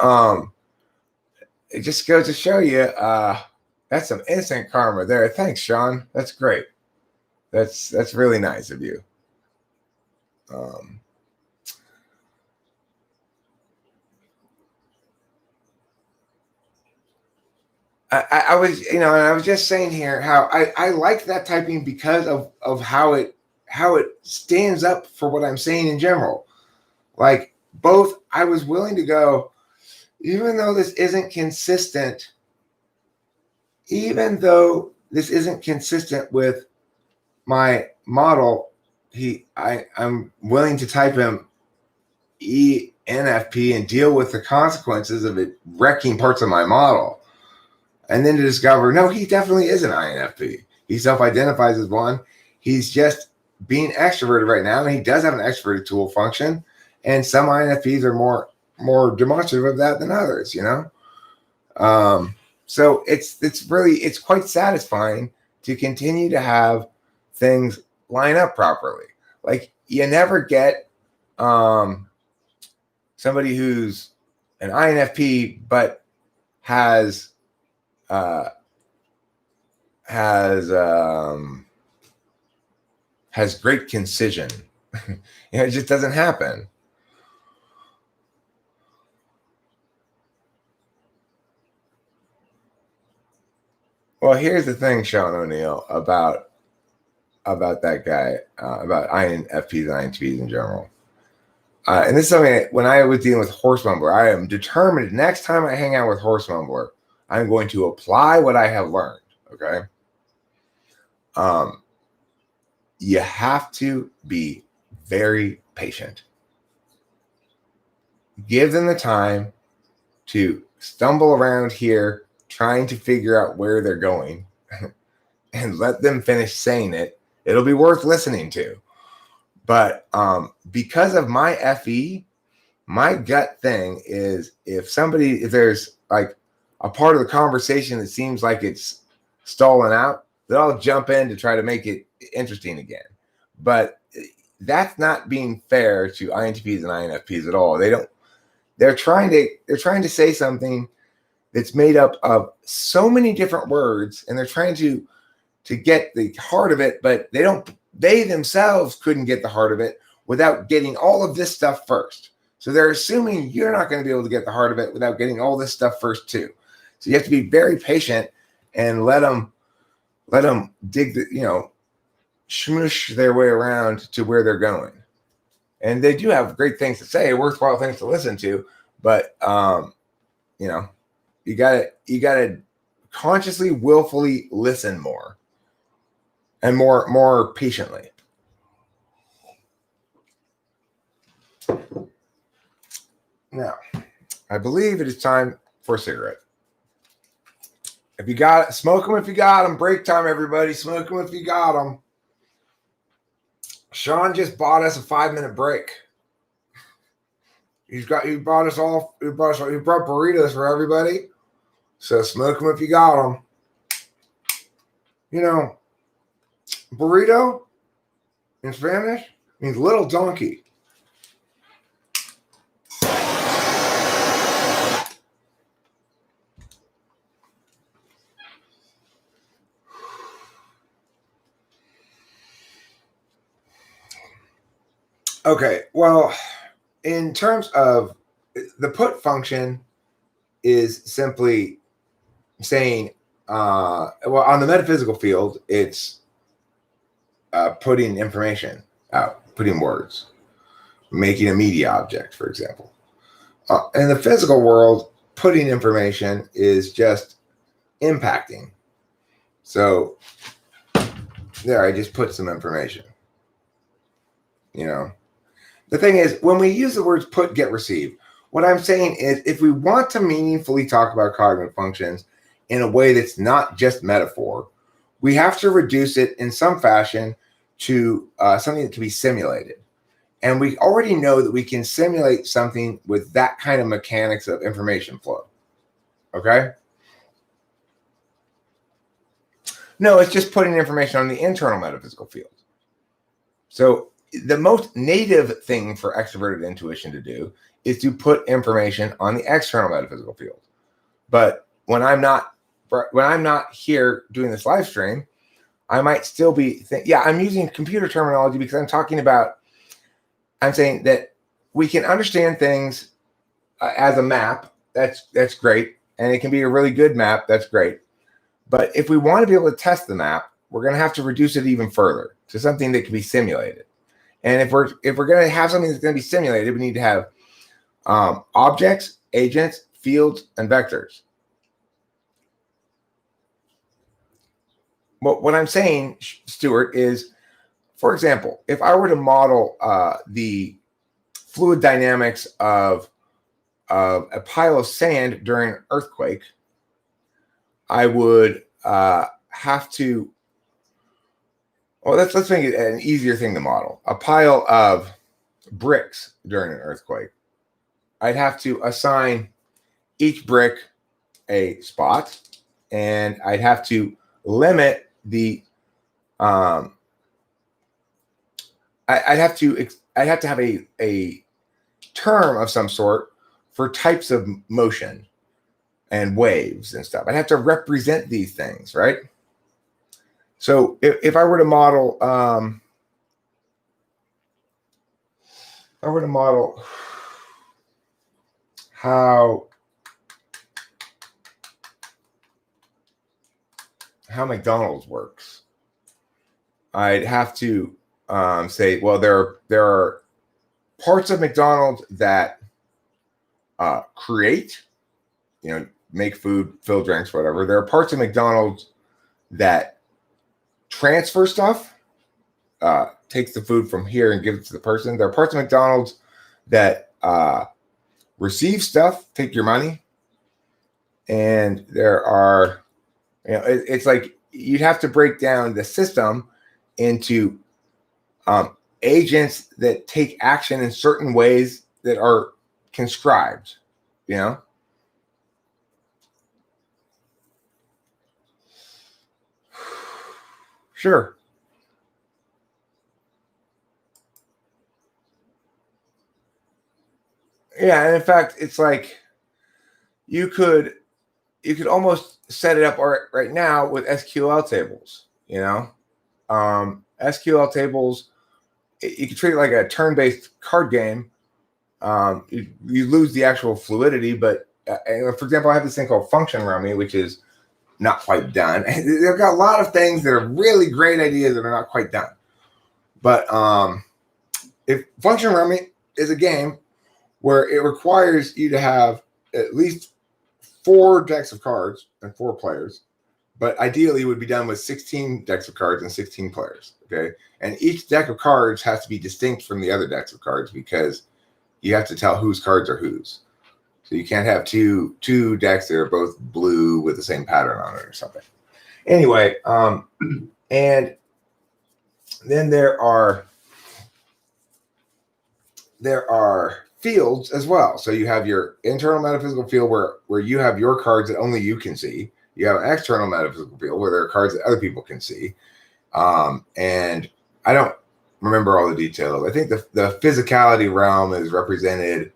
it just goes to show you that's some instant karma there. Thanks, Sean. That's great. That's really nice of you. I was, you know, and I was just saying here how I like that typing because of how it stands up for what I'm saying in general. Like both, I was willing to go, even though this isn't consistent with my model, I'm willing to type him ENFP and deal with the consequences of it wrecking parts of my model. And then to discover, no, he definitely is an INFP. He self-identifies as one. He's just being extroverted right now, and he does have an extroverted tool function. And some INFPs are more demonstrative of that than others, you know? So it's quite satisfying to continue to have things line up properly. Like you never get somebody who's an INFP but has great concision. You know, it just doesn't happen. Well, here's the thing, Sean O'Neill, about that guy, about INFPs and INTPs in general. And this is something that when I was dealing with Horse Mumbler, I am determined next time I hang out with Horse Mumbler, I'm going to apply what I have learned. Okay. You have to be very patient. Give them the time to stumble around here trying to figure out where they're going and let them finish saying it. It'll be worth listening to. But because of my FE, my gut thing is if there's like a part of the conversation that seems like it's stalling out, then I'll jump in to try to make it interesting again. But that's not being fair to INTPs and INFPs at all. They're trying to say something that's made up of so many different words, and they're trying to get the heart of it, but they themselves couldn't get the heart of it without getting all of this stuff first. So they're assuming you're not going to be able to get the heart of it without getting all this stuff first too. So you have to be very patient and let them dig smoosh their way around to where they're going. And they do have great things to say, worthwhile things to listen to, but you gotta consciously, willfully listen more and more patiently. Now, I believe it is time for a cigarette. If you got it, smoke them if you got them. Break time, everybody. Smoke them if you got them. Sean just bought us a 5-minute break. He brought burritos for everybody. So smoke them if you got them. You know, burrito in Spanish means little donkey. Okay, well, in terms of the put function is simply saying, well, on the metaphysical field, it's putting information out, putting words, making a media object, for example. In the physical world, putting information is just impacting. So there, I just put some information. You know, the thing is, when we use the words put, get, receive, what I'm saying is if we want to meaningfully talk about cognitive functions in a way that's not just metaphor, we have to reduce it in some fashion to something that can be simulated. And we already know that we can simulate something with that kind of mechanics of information flow. Okay? No, it's just putting information on the internal metaphysical field. So the most native thing for extroverted intuition to do is to put information on the external metaphysical field. But when I'm not here doing this live stream, I might still be I'm using computer terminology because I'm saying that we can understand things as a map. That's great, and it can be a really good map. That's great. But if we want to be able to test the map, we're going to have to reduce it even further to something that can be simulated. And if we're going to have something that's going to be simulated, we need to have objects, agents, fields, and vectors. What I'm saying, Stuart, is, for example, if I were to model the fluid dynamics of a pile of sand during an earthquake, I would have to. Well, let's make it an easier thing to model. A pile of bricks during an earthquake. I'd have to assign each brick a spot, and I'd have to limit the. I'd have to have a term of some sort for types of motion and waves and stuff. I'd have to represent these things, right? So if I were to model, how McDonald's works, I'd have to say, well, there are parts of McDonald's that create, make food, fill drinks, whatever. There are parts of McDonald's that transfer stuff, takes the food from here and gives it to the person. There are parts of McDonald's that receive stuff, take your money. And there are, it's like you'd have to break down the system into agents that take action in certain ways that are conscribed, Sure. Yeah, and in fact, it's like you could almost set it up right now with SQL tables. SQL tables, you can treat it like a turn-based card game. You lose the actual fluidity, but for example, I have this thing called Function Rummy, which is not quite done. They've got a lot of things that are really great ideas that are not quite done. But if Function Rummy is a game where it requires you to have at least 4 decks of cards and 4 players, but ideally it would be done with 16 decks of cards and 16 players. Okay, and each deck of cards has to be distinct from the other decks of cards because you have to tell whose cards are whose. So you can't have two decks that are both blue with the same pattern on it or something. Anyway, and then there are fields as well. So you have your internal metaphysical field where you have your cards that only you can see. You have an external metaphysical field where there are cards that other people can see. And I don't remember all the details. I think the physicality realm is represented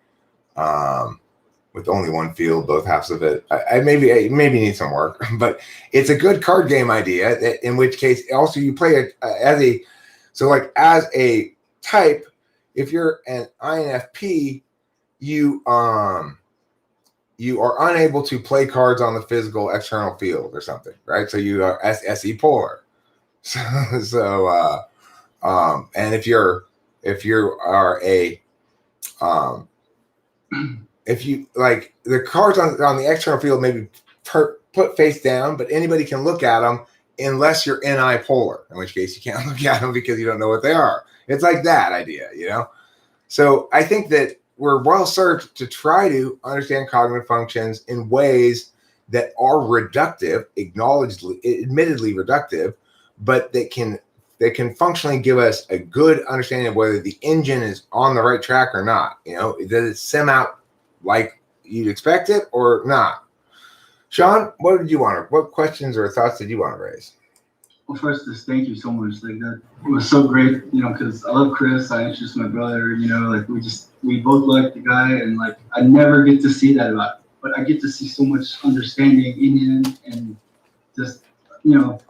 with only one field, both halves of it. I maybe need some work, but it's a good card game idea. In which case, also you play as a type. If you're an INFP, you are unable to play cards on the physical external field or something, right? So you are SE polar. And if you like the cards on the external field may be put face down, but anybody can look at them unless you're NI polar, in which case you can't look at them because you don't know what they are. It's like that idea, you know? So I think that we're well served to try to understand cognitive functions in ways that are reductive, admittedly reductive, but that can functionally give us a good understanding of whether the engine is on the right track or not. You know, does it sim out like you'd expect it or not? Sean, what questions or thoughts did you want to raise? Well, first, just thank you so much. Like that, it was so great, you know, because I love Chris. I introduced my brother, you know, like we both like the guy, and like I never get to see that about him, but I get to see so much understanding in him, and just, you know.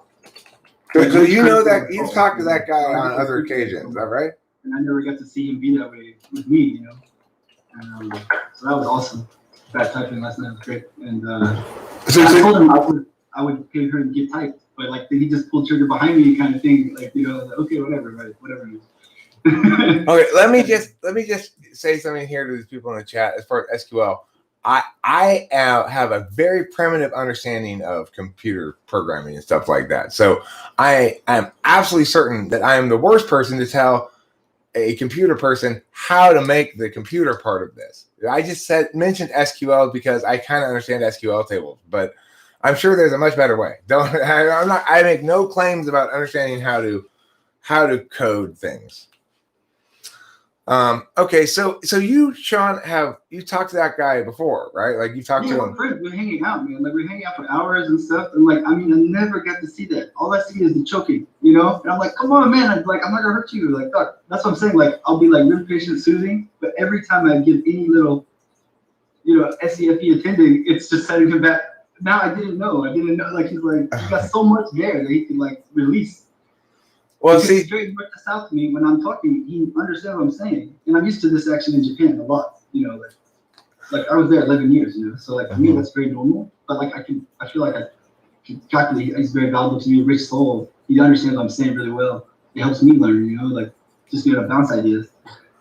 So you know that you've talked to that guy on other occasions, is that right? And I never got to see him be that way with me, you know. And so that was awesome. That typing last night was great, and so I told him I would pay her to get typed. But like, did he just pull trigger behind me kind of thing? Like, you know, like, okay, whatever, right? Whatever it is. Okay, let me just say something here to these people in the chat as far as SQL. I have a very primitive understanding of computer programming and stuff like that. So I am absolutely certain that I am the worst person to tell a computer person how to make the computer part of this. I just mentioned SQL because I kind of understand SQL tables, but I'm sure there's a much better way. I make no claims about understanding how to code things. Okay, so you, Sean, you talked to that guy before, right? Like you talked to him. We're hanging out, man. Like we're hanging out for hours and stuff. And like, I mean, I never got to see that. All I see is the choking, you know? And I'm like, come on, man. I'm not gonna hurt you. Like, fuck. That's what I'm saying. Like, I'll be like really patient, soothing, but every time I give any little, you know, SEFE attending, it's just setting him back. Now I didn't know. Like he's got so much there that he can like release. Well, because see, straight north to south to me when I'm talking, he understands what I'm saying, and I'm used to this actually in Japan a lot. You know, like I was there 11 years. You know, so like for me that's very normal. But like I feel like I can calculate. He's very valuable to me, a rich soul. He understands what I'm saying really well. It helps me learn. You know, like just be able to bounce ideas.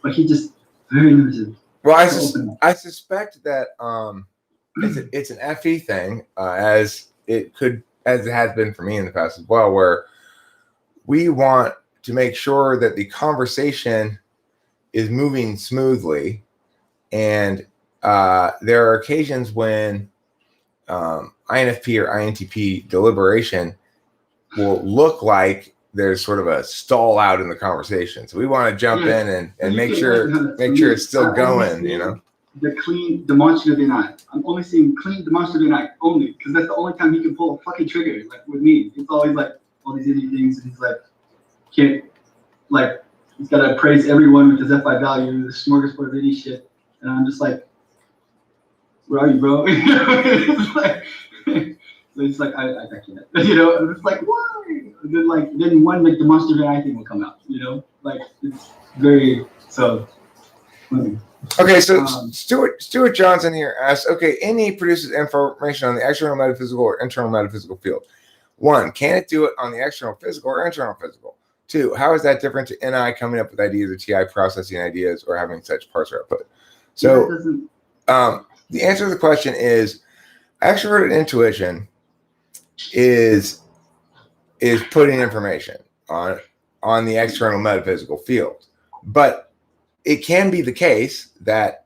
But he just very limited. Well, I suspect that it's an FE thing, as it has been for me in the past as well, where we want to make sure that the conversation is moving smoothly, and there are occasions when INFP or INTP deliberation will look like there's sort of a stall out in the conversation. So we want to jump in and make sure it's still going, you know. The clean demonstrative NI. I'm only seeing clean demonstrative NI only, because that's the only time he can pull a fucking trigger. Like with me, it's always like all these idiot things, and he's like, can't, like, he's got to praise everyone with his FI value, the smorgasbord of idiot shit, and I'm just like, where are you, bro? It's like, so it's like I can't, you know. And it's like, why? And then one like demonstrative NI thing will come out, you know. Like it's very so. Okay, so Stuart Johnson here asks, okay, NE produces information on the external metaphysical or internal metaphysical field. 1, can it do it on the external physical or internal physical? 2, how is that different to NI coming up with ideas or TI processing ideas or having such parser output? So the answer to the question is extroverted intuition is putting information on the external metaphysical field. But it can be the case that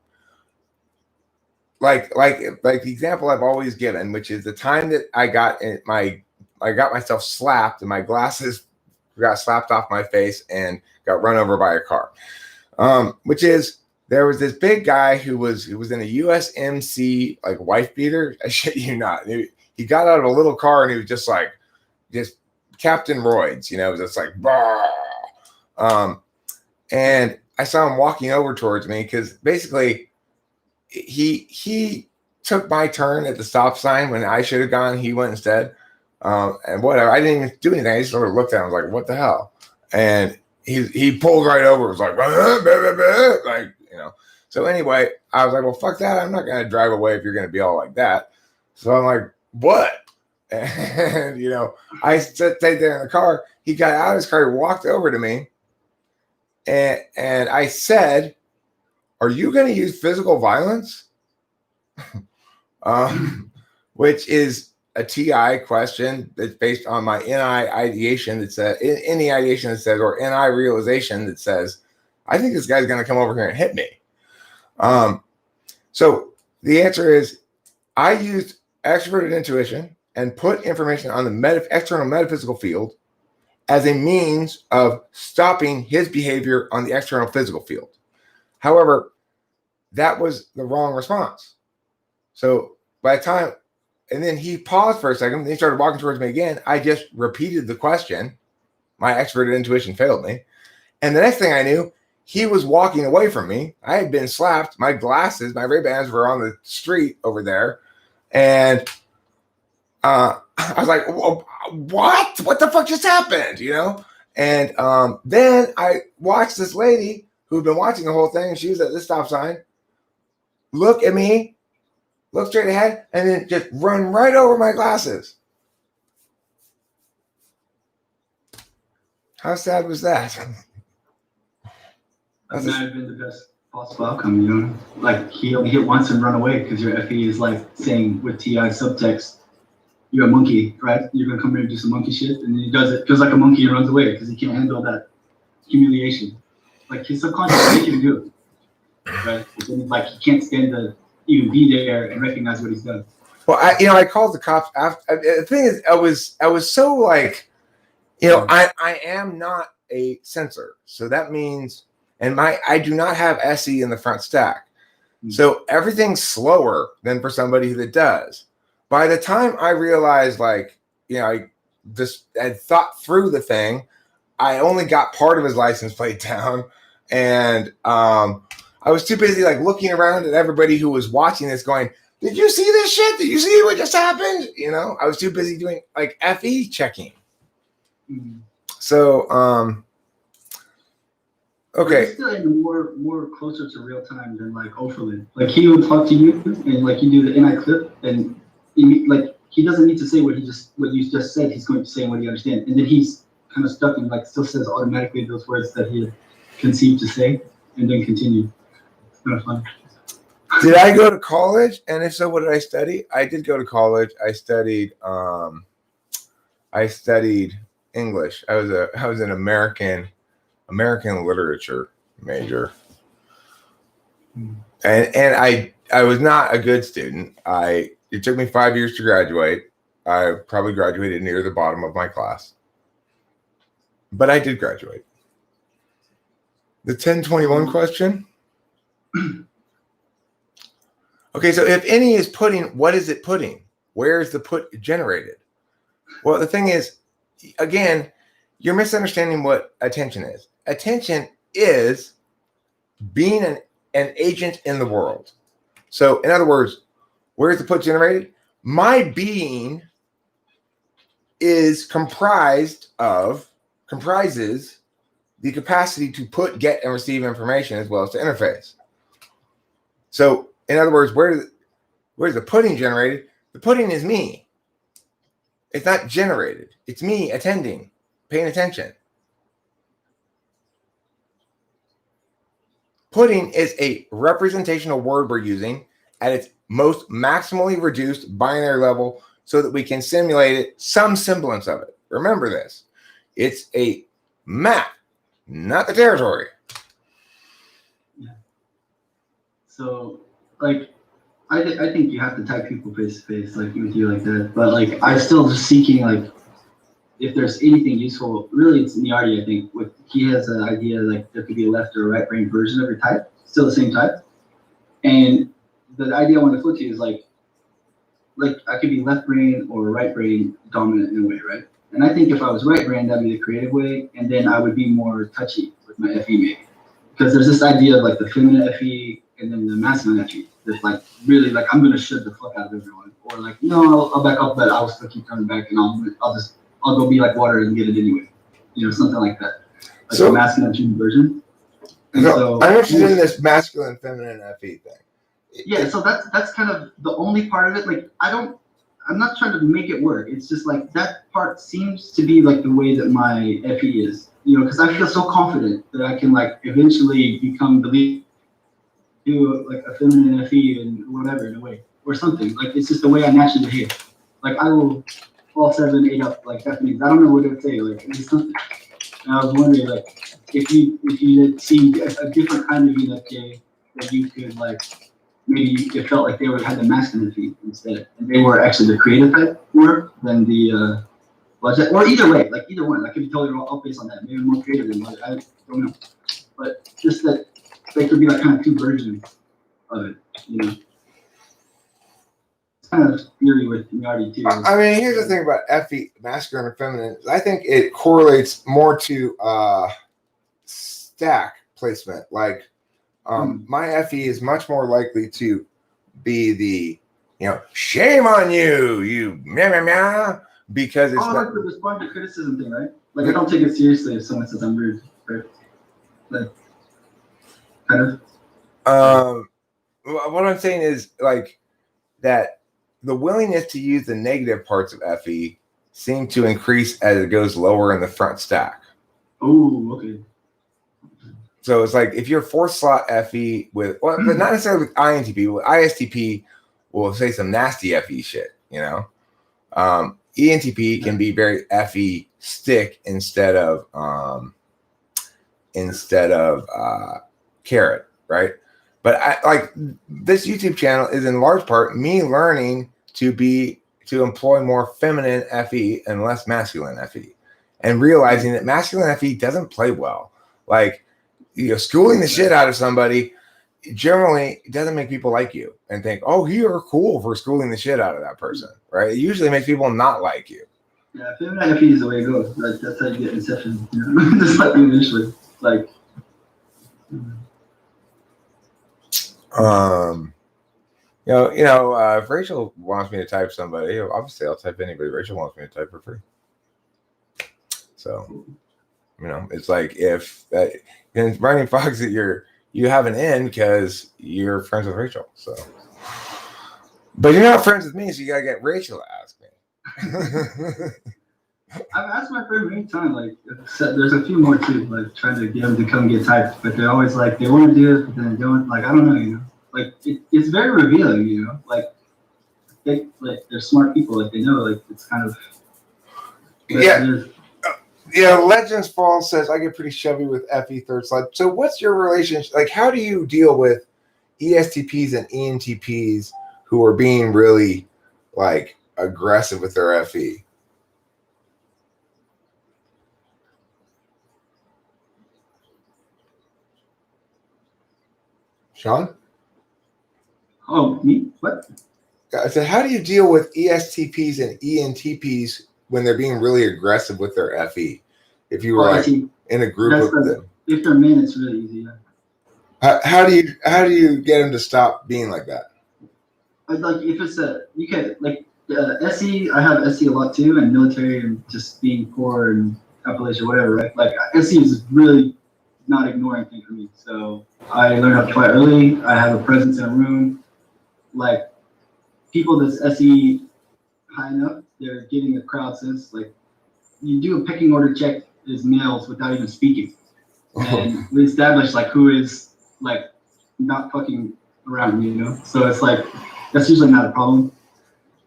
like the example I've always given, which is the time that I got myself slapped and my glasses got slapped off my face and got run over by a car. Which is, there was this big guy who was in a USMC like wife beater. I shit you not. He got out of a little car and he was just Captain Roids, you know, just like, bah! And I saw him walking over towards me because basically he took my turn at the stop sign when I should have gone. He went instead. And whatever. I didn't even do anything. I just sort of looked at him, like, what the hell? And he pulled right over. It was like, like, you know. So anyway, I was like, well, fuck that. I'm not going to drive away if you're going to be all like that. So I'm like, what? And, you know, I stayed there in the car. He got out of his car, he walked over to me. And I said, are you going to use physical violence? Which is a TI question that's based on my NI ideation that says, any ideation that says, or NI realization that says, I think this guy's going to come over here and hit me. So the answer is, I used extroverted intuition and put information on the external metaphysical field as a means of stopping his behavior on the external physical field. However, that was the wrong response. So by the time, and then he paused for a second, then he started walking towards me again. I just repeated the question. My extroverted intuition failed me. And the next thing I knew, he was walking away from me. I had been slapped. My glasses, my Ray-Bans were on the street over there. And I was like, what? What the fuck just happened? You know? And then I watched this lady who'd been watching the whole thing, and she was at this stop sign, look at me, look straight ahead, and then just run right over my glasses. How sad was that? That might have been the best possible outcome, you know? Like, he only hit once and run away because your FE is like saying with TI subtext, you're a monkey, right? You're going to come here and do some monkey shit. And then he does it, feels like a monkey and runs away because he can't handle that humiliation. Like, his subconscious make him do it, right? But then, like, he can't stand to even be there and recognize what he's done. Well, I called the cops after. The thing is, I was so like, you know, I am not a censor. So that means, and I do not have SE in the front stack. So everything's slower than for somebody that does. By the time I realized, like, you know, I just had thought through the thing, I only got part of his license plate down. And I was too busy, like, looking around at everybody who was watching this going, did you see this shit? Did you see what just happened? You know, I was too busy doing, like, FE checking. Mm-hmm. So, okay. It's still more closer to real time than like Opherlin. Like, he would talk to you and like you do the NI clip and he doesn't need to say what you just said. He's going to say what he understands, and then he's kind of stuck and like still says automatically those words that he had conceived to say, and then continue. It's kind of fun. Did I go to college? And if so, what did I study? I did go to college. I studied English. I was an American literature major. And I was not a good student. It took me 5 years to graduate. I probably graduated near the bottom of my class. But I did graduate. The 1021 question. Okay, so if any is putting, what is it putting? Where is the put generated? Well, the thing is, again, you're misunderstanding what attention is. Attention is being an agent in the world. So, in other words, where is the put generated? My being comprises the capacity to put, get, and receive information as well as to interface. So, in other words, where's the pudding generated? The pudding is me. It's not generated. It's me attending, paying attention. Pudding is a representational word we're using at its most maximally reduced binary level so that we can simulate it, some semblance of it. Remember this. It's a map, not the territory. Yeah. So, like, I think you have to type people face to face, like with you like that. But like, I'm still just seeking like, if there's anything useful. Really, it's Niardi. I think he has an idea like there could be a left or a right brain version of your type, still the same type. And the idea I want to flip to is like I could be left brain or right brain dominant in a way, right? And I think if I was right brain, that'd be the creative way, and then I would be more touchy with my FE maybe, because there's this idea of like the feminine FE and then the masculine FE. That's like really like I'm gonna shut the fuck out of everyone, or like no, I'll back up, but I'll still keep coming back, and I'll go be like water and get it anyway, something like that, like So- the masculine FE version. And So I'm interested in this masculine, feminine FE thing. Yeah, so that's kind of the only part of it. Like I'm not trying to make it work. It's just like that part seems to be like the way that my FE is, because I feel so confident that I can like eventually become the lead, do like a feminine FE and whatever in a way or something. Like it's just the way I naturally behave. Like I will fall 7, 8 up like definitely. I don't know what to say. Like it's something. And I was wondering like if you had seen a different kind of ENFJ that you could like. Maybe it felt like they had the masculine FE instead, and they were actually the creative type more than the logic, or either way, like either one. I could be totally off based on that. Maybe more creative than logic. I don't know, but just that they could be like kind of two versions of it. It's kind of theory with Niardi too. I mean, here's the thing about FE, masculine or feminine. I think it correlates more to stack placement. Like my FE is much more likely to be the, shame on you, you meh, meh, meh, because it's like the respond to criticism thing, right? Like I don't take it seriously if someone says I'm rude, right? Like kind of. What I'm saying is like that the willingness to use the negative parts of FE seem to increase as it goes lower in the front stack. Oh, okay. So it's like if you're 4th slot FE but not necessarily with INTP, with ISTP will say some nasty FE shit, ENTP can be very FE stick instead of carrot, right? But I like this YouTube channel is in large part me learning to employ more feminine FE and less masculine FE, and realizing that masculine FE doesn't play well. Like, schooling the shit out of somebody generally doesn't make people like you and think, oh, you're cool for schooling the shit out of that person, right? It usually makes people not like you. Yeah, feminine FE is the way it goes. Like, that's how you get inception, just like initially. Like, if Rachel wants me to type somebody, obviously I'll type anybody Rachel wants me to type for free. So, it's like if in Brian Fox that you have an N because you're friends with Rachel. So, but you're not friends with me, so you gotta get Rachel to ask me. I've asked my friend many times. Like, there's a few more too. Like, trying to get them to come get typed, but they're always like they want to do it, but then they don't. Like, I don't know. Like it's very revealing. Like they're smart people. Like they know. Like it's kind of Yeah, Legends Fall says I get pretty chubby with FE 3rd slot. So what's your relationship? Like, how do you deal with ESTPs and ENTPs who are being really like aggressive with their FE? Sean? Oh, me? What? I said, how do you deal with ESTPs and ENTPs when they're being really aggressive with their FE? If you were in a group of them, if they're men, it's really easy. Yeah. How do you get them to stop being like that? Like if it's you can like SE. I have SE a lot too, and military and just being poor and Appalachia, whatever. Right? Like SE is really not ignoring thing for me. So I learned how to fly early. I have a presence in a room. Like people that's SE high enough, they're getting a crowd sense. Like you do a pecking order check as males without even speaking, and we establish like who is like not fucking around, So it's like that's usually not a problem.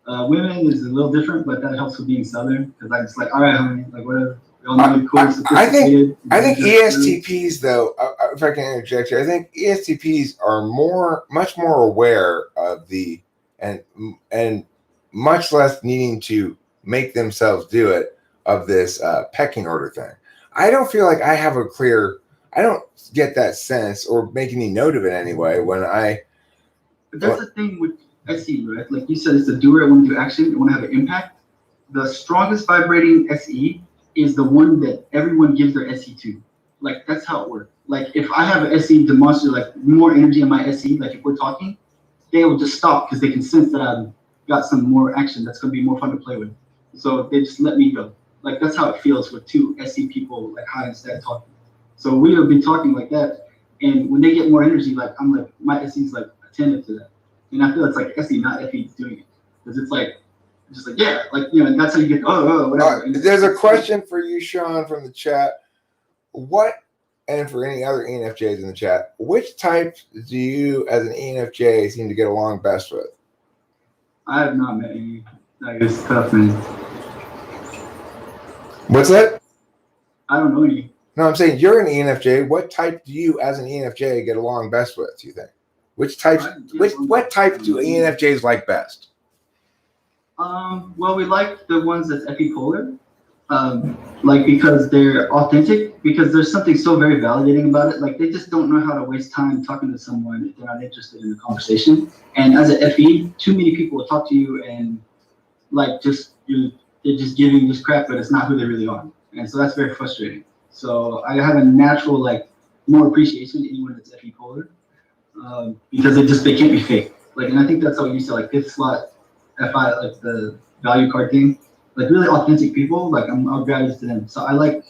Women is a little different, but that helps with being Southern because I'm just like, all right, honey, like whatever. I think ESTPs though, if I can interject here, I think ESTPs are much more aware of and much less needing to make themselves do it of this pecking order thing. I don't feel like I have I don't get that sense or make any note of it anyway when I. But that's the thing with SE, right? Like you said, it's a doer. I want to do action. I want to have an impact. The strongest vibrating SE is the one that everyone gives their SE to. Like that's how it works. Like if I have an SE demonstrate like more energy in my SE, like if we're talking, they will just stop because they can sense that I've got some more action that's going to be more fun to play with. So they just let me go. Like that's how it feels with two SE people like high and steady talking. So we have been talking like that, and when they get more energy, like I'm like my SE is like attentive to that, and I feel it's like SE not FE doing it because it's like just like yeah, like and that's how you get whatever. There's a question for you, Sean, from the chat. What, and for any other ENFJs in the chat, which type do you, as an ENFJ, seem to get along best with? I have not met any. Like it's tough, man. What's that? I don't know any. No, I'm saying you're an ENFJ. What type do you, as an ENFJ, get along best with? Do you think? What type do ENFJs like best? Well, we like the ones that's epipolar, like because they're authentic. Because there's something so very validating about it. Like they just don't know how to waste time talking to someone if they're not interested in the conversation. And as an FE, too many people will talk to you and like they're just giving this crap, but it's not who they really are. And so that's very frustrating. So I have a natural like more appreciation to anyone that's FE polar because they can't be fake. Like, and I think that's how you said like fifth slot FI, like the value card thing, like really authentic people. Like I'll gravitate to them. So I like,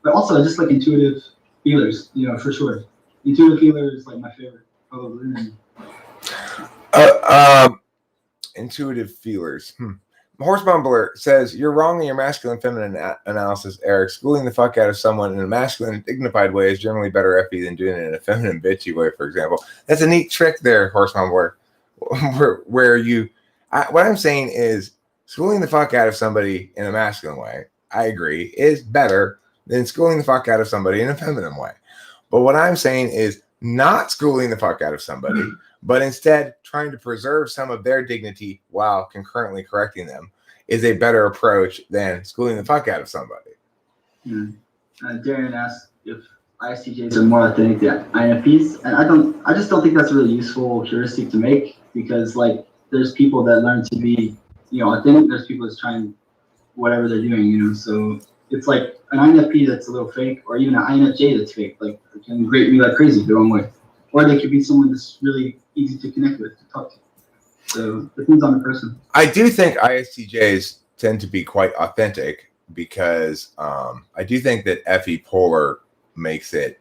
but also I just like intuitive feelers. For sure. Intuitive feeler is like my favorite probably. Intuitive feelers. Horse Mumbler says, you're wrong in your masculine feminine analysis, Eric. Schooling the fuck out of someone in a masculine dignified way is generally better FE than doing it in a feminine bitchy way, for example. That's a neat trick there, Horse Mumbler, where what I'm saying is schooling the fuck out of somebody in a masculine way, I agree, is better than schooling the fuck out of somebody in a feminine way. But what I'm saying is not schooling the fuck out of somebody, but instead trying to preserve some of their dignity while concurrently correcting them is a better approach than schooling the fuck out of somebody. Darren asked if ISTJs are more authentic than INFPs, and I just don't think that's a really useful heuristic to make because like there's people that learn to be authentic, there's people that's trying whatever they're doing, so it's like an INFP that's a little fake, or even an INFJ that's fake, like it can grate me like crazy the wrong way. Or they could be someone that's really easy to connect with, to talk to. So it depends on the person. I do think ISTJs tend to be quite authentic because I do think that FE polar makes it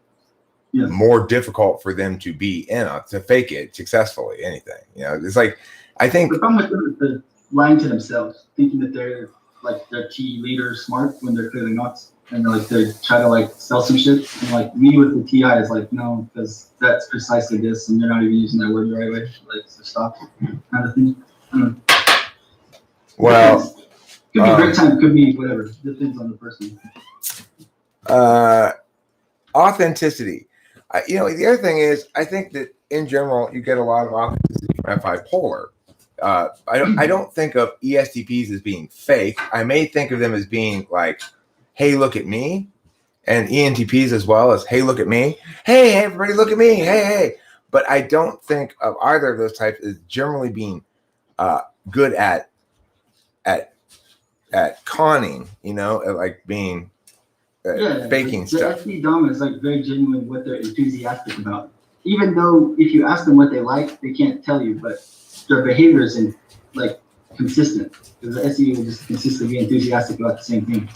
more difficult for them to be to fake it successfully. Anything, it's like I think the problem with them is they're lying to themselves, thinking that they're like their key leader smart when they're clearly not. And they try to sell some shit, and me with the TI is no, because that's precisely this, and they're not even using that word the right way, so stop, kind of thing. Well, could be great time, could be whatever, depends on the person. Authenticity. The other thing is, I think that in general you get a lot of authenticity from FI polar. I don't think of ESTPs as being fake. I may think of them as being like, hey, look at me, and ENTPs as well as, hey, look at me. Hey, everybody, look at me. Hey. But I don't think of either of those types as generally being good at conning, like being faking stuff. The FE dom is very genuine what they're enthusiastic about. Even though if you ask them what they like, they can't tell you, but their behavior is consistent. Because the SE will just consistently be enthusiastic about the same thing.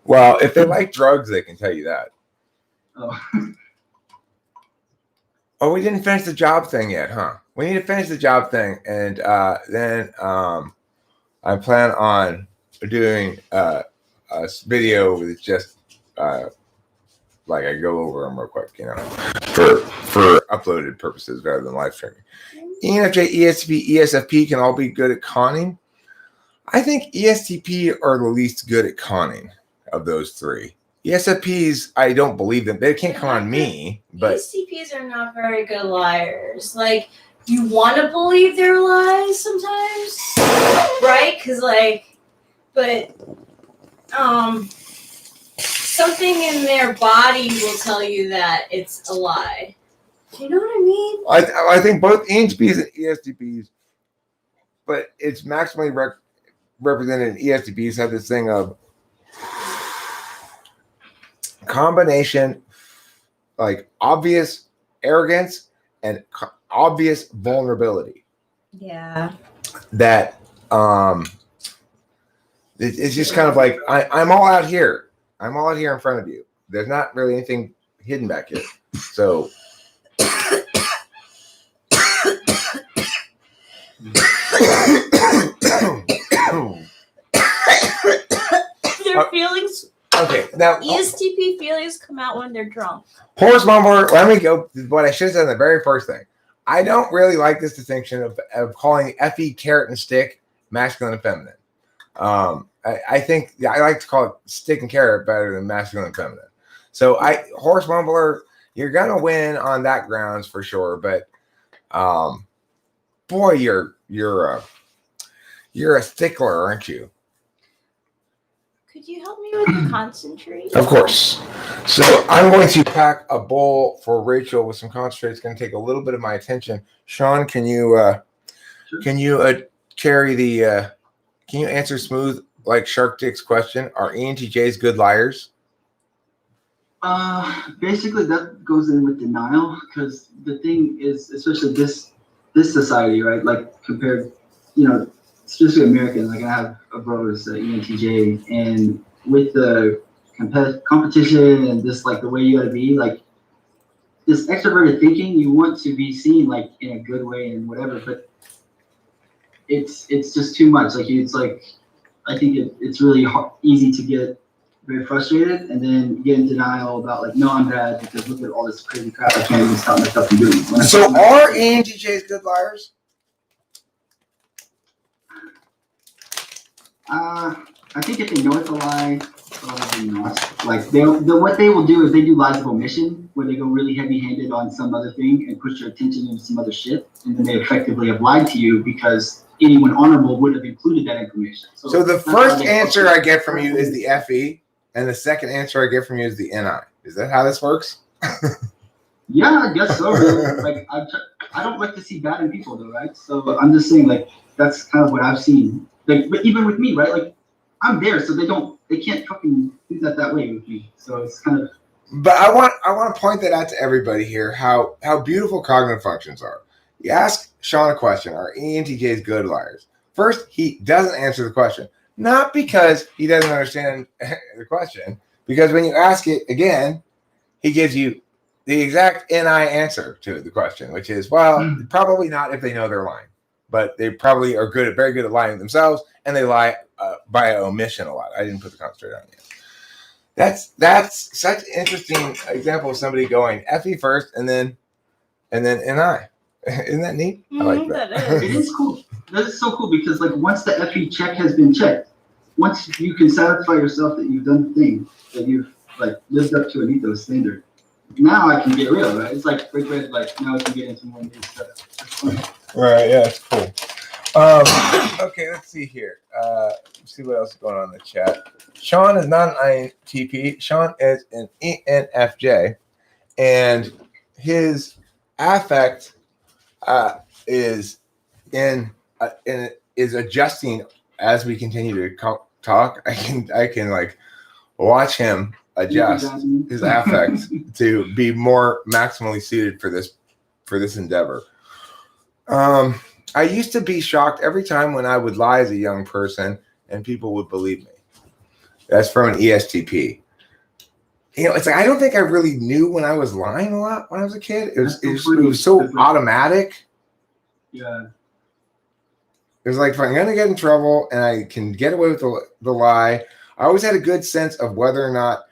Well, if they like drugs, they can tell you that. Oh, we didn't finish the job thing yet, huh? We need to finish the job thing, and then I plan on doing a video with just I go over them real quick, for uploaded purposes rather than live streaming. ENFJ, ESTP, ESFP can all be good at conning. I think ESTP are the least good at conning of those three. ESFPs, I don't believe them. They can't con me, but ESTPs are not very good liars. Like you want to believe their lies sometimes, right? Because but something in their body will tell you that it's a lie. Do you know what I mean? I think both ENTPs and ESTPs, but it's maximally represented in ESTPs have this thing of combination, like obvious arrogance and obvious vulnerability. Yeah. That it's just kind of like I'm all out here. I'm all out here in front of you. There's not really anything hidden back here. So Their feelings. Okay, now ESTP feelings come out when they're drunk. Horse mumbler. Let me go. What I should have said in the very first thing. I don't really like this distinction of calling FE carrot and stick masculine and feminine. I think I like to call it stick and carrot better than masculine and feminine. So horse mumbler, you're gonna win on that grounds for sure. But boy, you're a stickler, aren't you? Could you help me with the concentrate? Of course. So I'm going to pack a bowl for Rachel with some concentrate. It's going to take a little bit of my attention. Sean, can you carry the? Can you answer smooth like Shark Dick's question? Are ENTJs good liars? Basically that goes in with denial, because the thing is, especially this society, right? Like compared, especially American. Like I have a brother that's an ENTJ, and with the competition and this, like the way you gotta be, like this extroverted thinking, you want to be seen like in a good way and whatever, but it's just too much. Like it's like I think it's really easy to get very frustrated and then get in denial about like, no, I'm bad because look at all this crazy crap I can't even stop myself from doing. So are ENTJs good liars? I think if they know it's a lie, probably not. Like what they will do is they do lies of omission, where they go really heavy-handed on some other thing and push your attention into some other shit, and then they effectively have lied to you because anyone honorable would have included that information. So the first answer I get from you is the FE, and the second answer I get from you is the NI. Is that how this works? Yeah, I guess so. Like I don't like to see bad in people, though, right? So I'm just saying, like that's kind of what I've seen. Like, but even with me, right? Like I'm there, so they can't fucking do that way with me. So it's kind of. But I want to point that out to everybody here, how beautiful cognitive functions are. You ask Sean a question, are ENTJs good liars? First, he doesn't answer the question. Not because he doesn't understand the question, because when you ask it again, he gives you the exact NI answer to the question, which is, well, probably not if they know they're lying. But they probably are very good at lying themselves, and they lie by omission a lot. I didn't put the concentrate on yet. That's such an interesting example of somebody going FE first and then NI. Isn't that neat? I like that. It is cool. That is so cool because like once the FE check has been checked, once you can satisfy yourself that you've done the thing, that you've like lived up to an ethos standard, now I can get real, right? It's like like now I can get into more new stuff. Right, yeah, it's cool. Okay, let's see here. Let's see what else is going on in the chat. Sean is not an INTP. Sean is an ENFJ, and his affect is is adjusting as we continue to talk. I can like watch him adjust his affect to be more maximally suited for this endeavor. I used to be shocked every time when I would lie as a young person and people would believe me. That's from an ESTP. It's like I don't think I really knew when I was lying a lot when I was a kid. It was so automatic. Yeah. It was like if I'm gonna get in trouble and I can get away with the lie, I always had a good sense of whether or not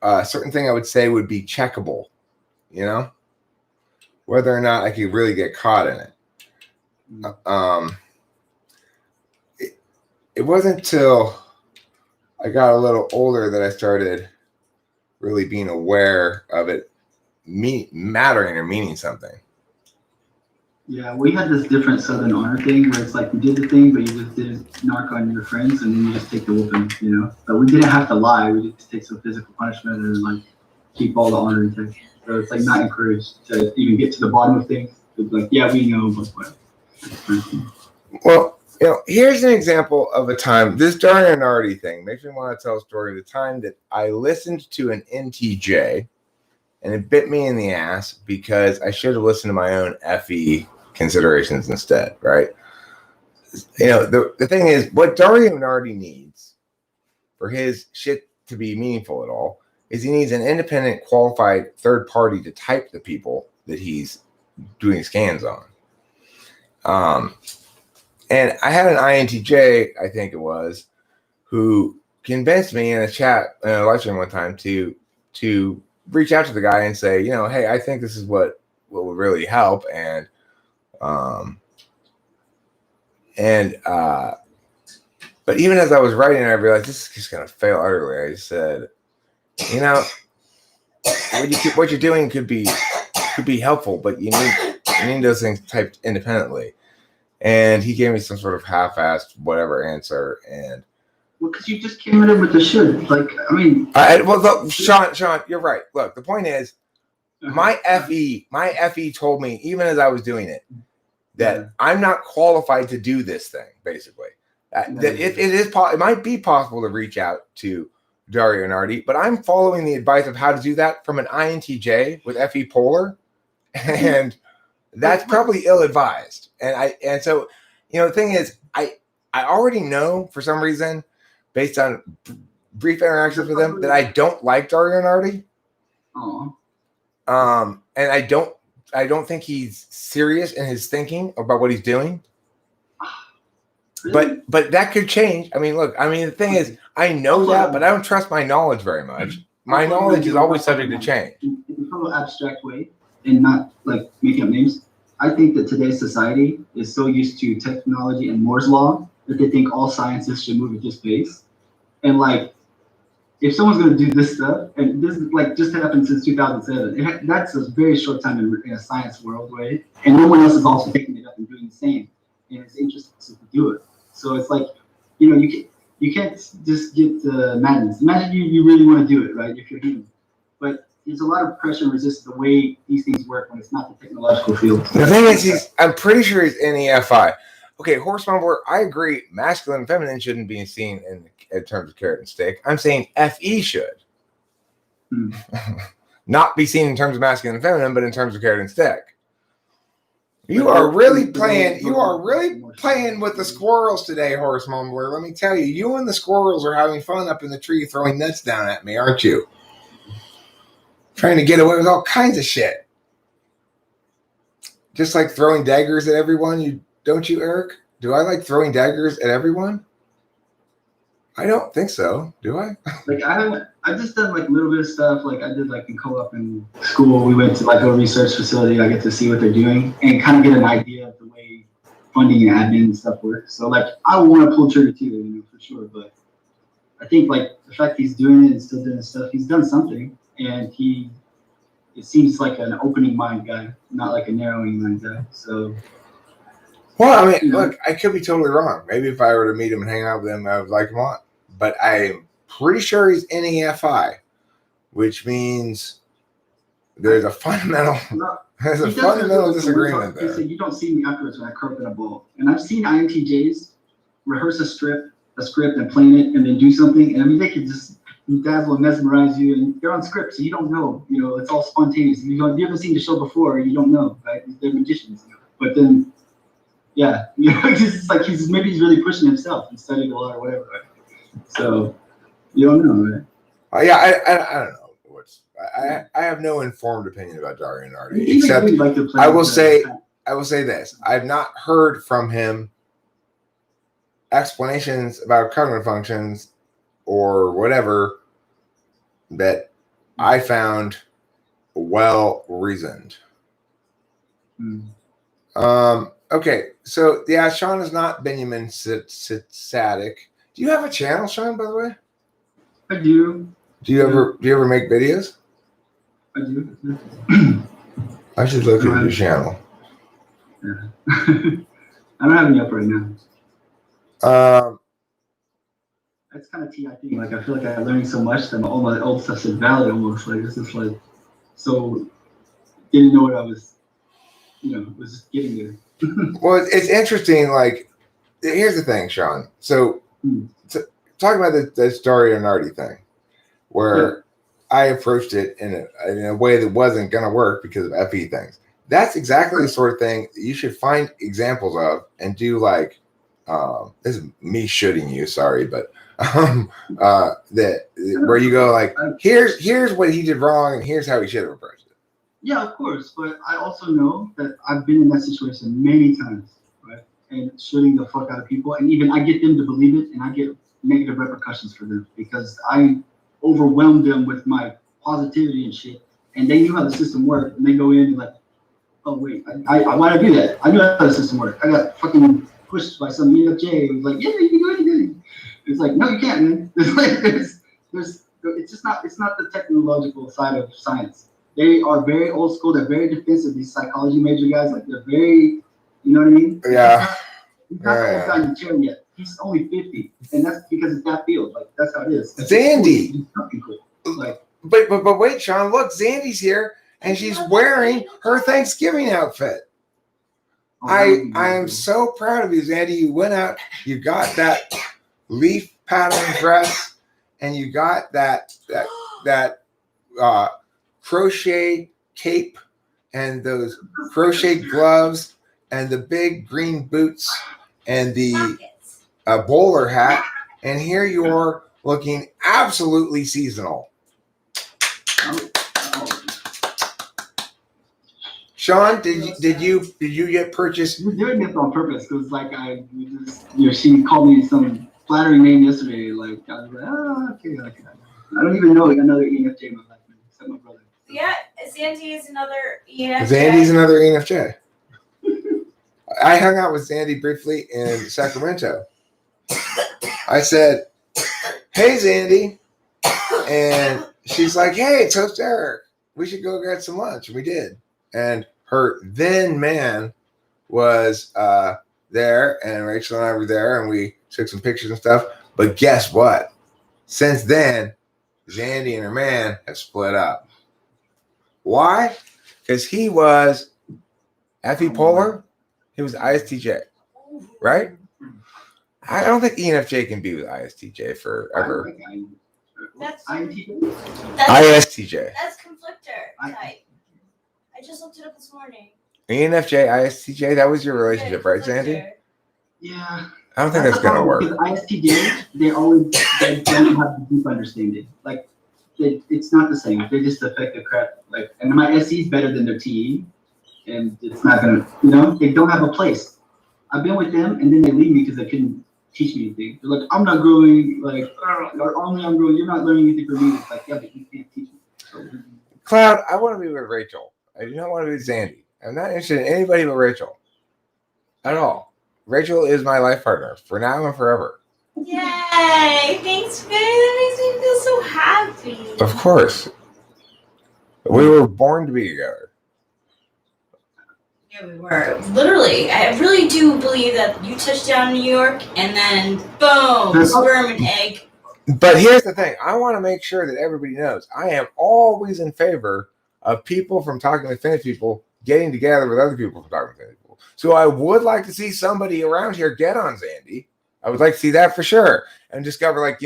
a certain thing I would say would be checkable. Whether or not I could really get caught in it. It wasn't until I got a little older that I started really being aware of it mattering or meaning something. Yeah, we had this different Southern honor thing where it's like you did the thing, but you just didn't narc on your friends, and then you just take the whooping, you know. But we didn't have to lie; we just take some physical punishment and like keep all the honor intact. So it's like not encouraged to even get to the bottom of things. It's like, yeah, we know, but whatever. Well, here's an example of a time. This Darnardy thing makes me want to tell a story of the time that I listened to an INTJ, and it bit me in the ass because I should have listened to my own FE considerations instead, right? The thing is, what Dario Nardi needs for his shit to be meaningful at all is he needs an independent, qualified third party to type the people that he's doing scans on. And I had an INTJ, I think it was, who convinced me in a chat in a live stream one time to reach out to the guy and say, hey, I think this is what will really help. But even as I was writing, I realized this is just going to fail utterly. I said, what you're doing could be helpful, but you need those things typed independently. And he gave me some sort of half-assed whatever answer. And well, because you just came in with the shit. Like, I mean, look, Sean, you're right. Look, the point is, my FE told me, even as I was doing it, that I'm not qualified to do this thing. Basically, that it might be possible to reach out to Dario Nardi, but I'm following the advice of how to do that from an INTJ with FE polar, and that's probably ill-advised. And so, the thing is, I already know for some reason, based on brief interactions with him, that I don't like Dario Nardi. Oh. And I don't think he's serious in his thinking about what he's doing. Really? But that could change. I mean, look, the thing is, I know that, but I don't trust my knowledge very much. My knowledge is always subject to change. In a total abstract way, and not like making up names. I think that today's society is so used to technology and Moore's law that they think all sciences should move at this pace. And like, if someone's going to do this stuff, and this is like just happened since 2007, that's a very short time in a science world, right? And no one else is also picking it up and doing the same. And it's interesting to do it. So it's like, you can't just get the madness. Imagine you really want to do it, right? If you're human. But there's a lot of pressure and resistance the way these things work when it's not the technological field. The thing is, I'm pretty sure he's NEFI. Okay, horse mumbler, I agree. Masculine and feminine shouldn't be seen in terms of carrot and stick. I'm saying FE should. Not be seen in terms of masculine and feminine, but in terms of carrot and stick. You are really playing with the squirrels today, horse mumbler. Let me tell you, you and the squirrels are having fun up in the tree throwing nuts down at me, aren't you? Trying to get away with all kinds of shit. Just like throwing daggers at everyone, don't you, Eric? Do I like throwing daggers at everyone? I don't think so. Do I? Like I've just done like a little bit of stuff. Like I did like in co-op in school. We went to like a research facility. I get to see what they're doing and kind of get an idea of the way funding and admin and stuff works. So like I want to pull trigger too, for sure. But I think like the fact he's doing it and still doing stuff, he's done something, and it seems like an opening mind guy, not like a narrowing mind guy. So. Well, look, I could be totally wrong. Maybe if I were to meet him and hang out with him, I would like him a lot. But I'm pretty sure he's NEFI, which means there's a fundamental disagreement there. He said, you don't see me afterwards when I croak in a bowl. And I've seen INTJs rehearse a script and plan it and then do something. And they can just dazzle and mesmerize you. And they're on script, so you don't know. It's all spontaneous. You haven't seen the show before, you don't know, right? They're magicians. But then, yeah, it's like he's really pushing himself and studying a lot or whatever. Right? So you don't know, right? I don't know. I have no informed opinion about Dario Nardi, except I will say this: I've not heard from him explanations about cognitive functions or whatever that I found well reasoned. Okay, so yeah, Sean is not Benjamin Sadik. Do you have a channel, Sean, by the way? I do. Do you ever make videos? I do. I should look at your channel. Yeah. I don't have any up right now. That's kind of TI thing. Like I feel like I learned so much that all my old stuff's invalid almost. Like it's just like so didn't know what I was, was just getting there. Well, it's interesting. Like, here's the thing, Sean. So, talking about the story and Nardi thing, where I approached it in a way that wasn't going to work because of FE things. That's exactly the sort of thing you should find examples of and do. Like, this is me shooting you. Sorry, but that where you go like, here's what he did wrong and here's how he should have approached it. Yeah, of course, but I also know that I've been in that situation many times, right? And shooting the fuck out of people, and even I get them to believe it, and I get negative repercussions for them because I overwhelm them with my positivity and shit, and they knew how the system worked, and they go in and like, oh wait, why did I do that? I knew how the system worked. I got fucking pushed by some ESFJ. It was like, yeah, you can do anything. It's like, no, you can't, man. There's, it's just not. It's not the technological side of science. They are very old school. They're very defensive. These psychology major guys, like they're very, you know what I mean? Yeah. He's not the old guy in the chair yet. He's only 50, and that's because it's that field. Like that's how it is. Zandy. Cool. Like, but wait, Sean. Look, Zandy's here, and she's wearing her Thanksgiving outfit. I am so proud of you, Zandy. You went out. You got that leaf pattern dress, and you got that crochet cape and those crochet gloves and the big green boots and the bowler hat, and here you're looking absolutely seasonal. Sean, did you get purchased? You're doing this on purpose because like she called me some flattering name yesterday. Like I was like, oh, okay. I don't even know another ENFJ in my life, except my brother. Yeah, Zandy is another ENFJ. Zandy's another ENFJ. I hung out with Zandy briefly in Sacramento. I said, hey, Zandy. And she's like, hey, it's Host Eric. We should go get some lunch. And we did. And her then man was there, and Rachel and I were there, and we took some pictures and stuff. But guess what? Since then, Zandy and her man have split up. Why? Because he was FE Polar. He was ISTJ, right? I don't think ENFJ can be with ISTJ forever. That's INTJ? ISTJ. That's conflictor type. I just looked it up this morning. ENFJ, ISTJ, that was your relationship, right, Zandy? Yeah. I don't think that's going to work. ISTJ, they don't have the deep understanding. Like, it's not the same. They just affect the crap. Like, and my SE is better than their TE, and it's not going to, they don't have a place. I've been with them, and then they leave me because they couldn't teach me anything. They're like, I'm not growing, like, or only I'm growing, you're not learning anything from me. It's like, yeah, but you can't teach me. So, Cloud, I want to be with Rachel. I do not want to be with Zandy. I'm not interested in anybody but Rachel. At all. Rachel is my life partner for now and forever. Yay! Thanks, babe. That makes me feel so happy. Of course. We were born to be together. Yeah, we were. Literally, I really do believe that you touched down in New York and then boom, sperm and egg. But here's the thing. I want to make sure that everybody knows I am always in favor of people from Talking with Finnish People getting together with other people from Talking with Finnish People. So I would like to see somebody around here get on Zandy. I would like to see that for sure. And discover, like,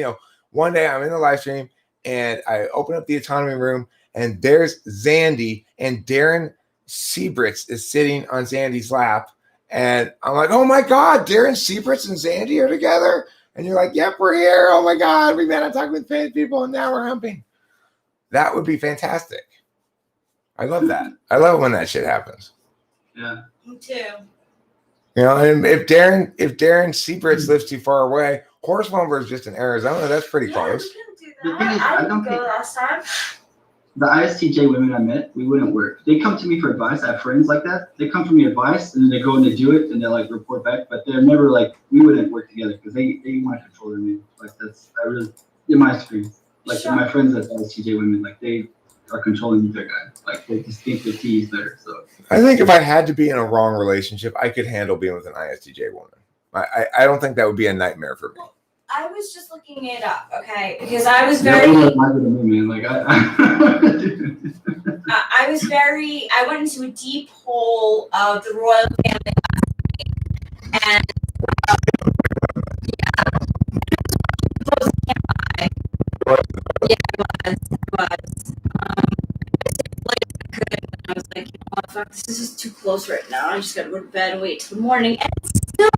one day I'm in the live stream and I open up the autonomy room and there's Zandy and Darren Siebritz is sitting on Zandy's lap. And I'm like, oh my God, Darren Siebritz and Zandy are together. And you're like, yep, we're here. Oh my God, we met on Talking with Finnish People and now we're humping. That would be fantastic. I love that. I love when that shit happens. Yeah. Me too. And if Darren Siebritz lives too far away, Horselover is just in Arizona. That's pretty close. We can do that. I didn't go last time. The ISTJ women I met, we wouldn't work. They come to me for advice. I have friends like that. They come for me advice, and then they go and they do it, and they like report back. But they're never like, we wouldn't work together because they want to control me. Like that's in my experience. Like my friends that ISTJ women, like they are controlling the other guy. Like they just think the T is better. So I think if I had to be in a wrong relationship, I could handle being with an ISTJ woman. I don't think that would be a nightmare for me. I was just looking it up, okay, because I was they're very. older than me, man. Like I went into a deep hole of the royal family and yeah, it was. I was like, you know what, fuck, this is just too close right now. I just gotta go to bed and wait till the morning. And it's still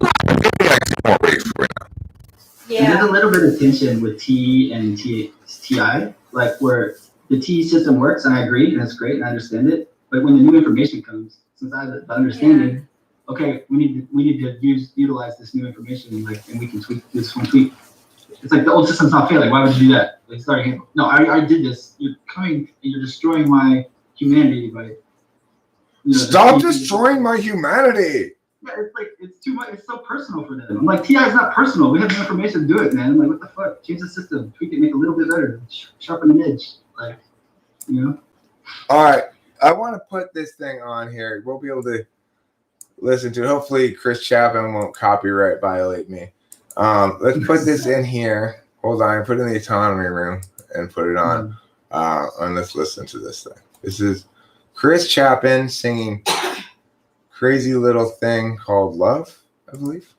yeah. There's a little bit of tension with T and TI, like where the T system works, and I agree, and it's great, and I understand it. But when the new information comes, since I have the understanding, okay, we need to utilize this new information, like, and we can tweak this one tweak. It's like the old system's not failing. Why would you do that? Like, sorry, no, I did this. You're coming and you're destroying my humanity by. Stop destroying my humanity. Yeah, it's like it's too much. It's so personal for them. I'm like, TI is not personal. We have the information to do it, man. I'm like, what the fuck? Change the system. Tweak it, make it a little bit better. Sharpen the edge. Like, you know. All right, I want to put this thing on here. We'll be able to listen to it. Hopefully, Chris Chapman won't copyright violate me. Let's put this in here. Hold on, put it in the autonomy room and put it on. And let's listen to this thing. This is Chris Chapman singing Crazy Little Thing Called Love, I believe.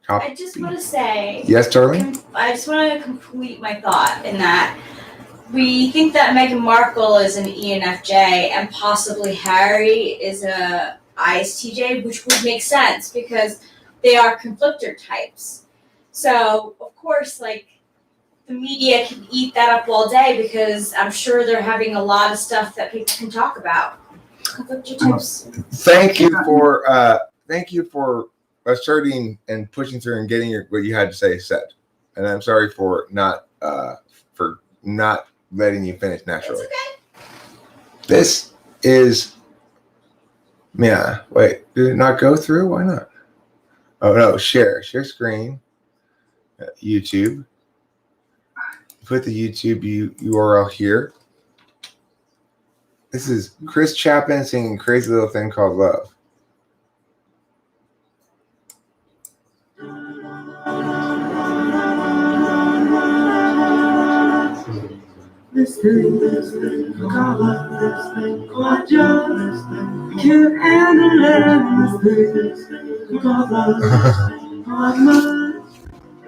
I just want to say. Yes, Darlene? I just want to complete my thought in that we think that Meghan Markle is an ENFJ and possibly Harry is a ISTJ, which would make sense because they are conflictor types. So, of course, like, the media can eat that up all day because I'm sure they're having a lot of stuff that people can talk about. Conflictor types. Thank you for asserting and pushing through and getting what you had to say said. And I'm sorry for not letting you finish naturally. It's okay. This is wait, did it not go through? Why not? Oh no, share screen, YouTube. Put the YouTube URL here. This is Chris Chapman singing Crazy Little Thing Called Love. This thing called love, this thing called joy, can't handle it. This thing called love, called love.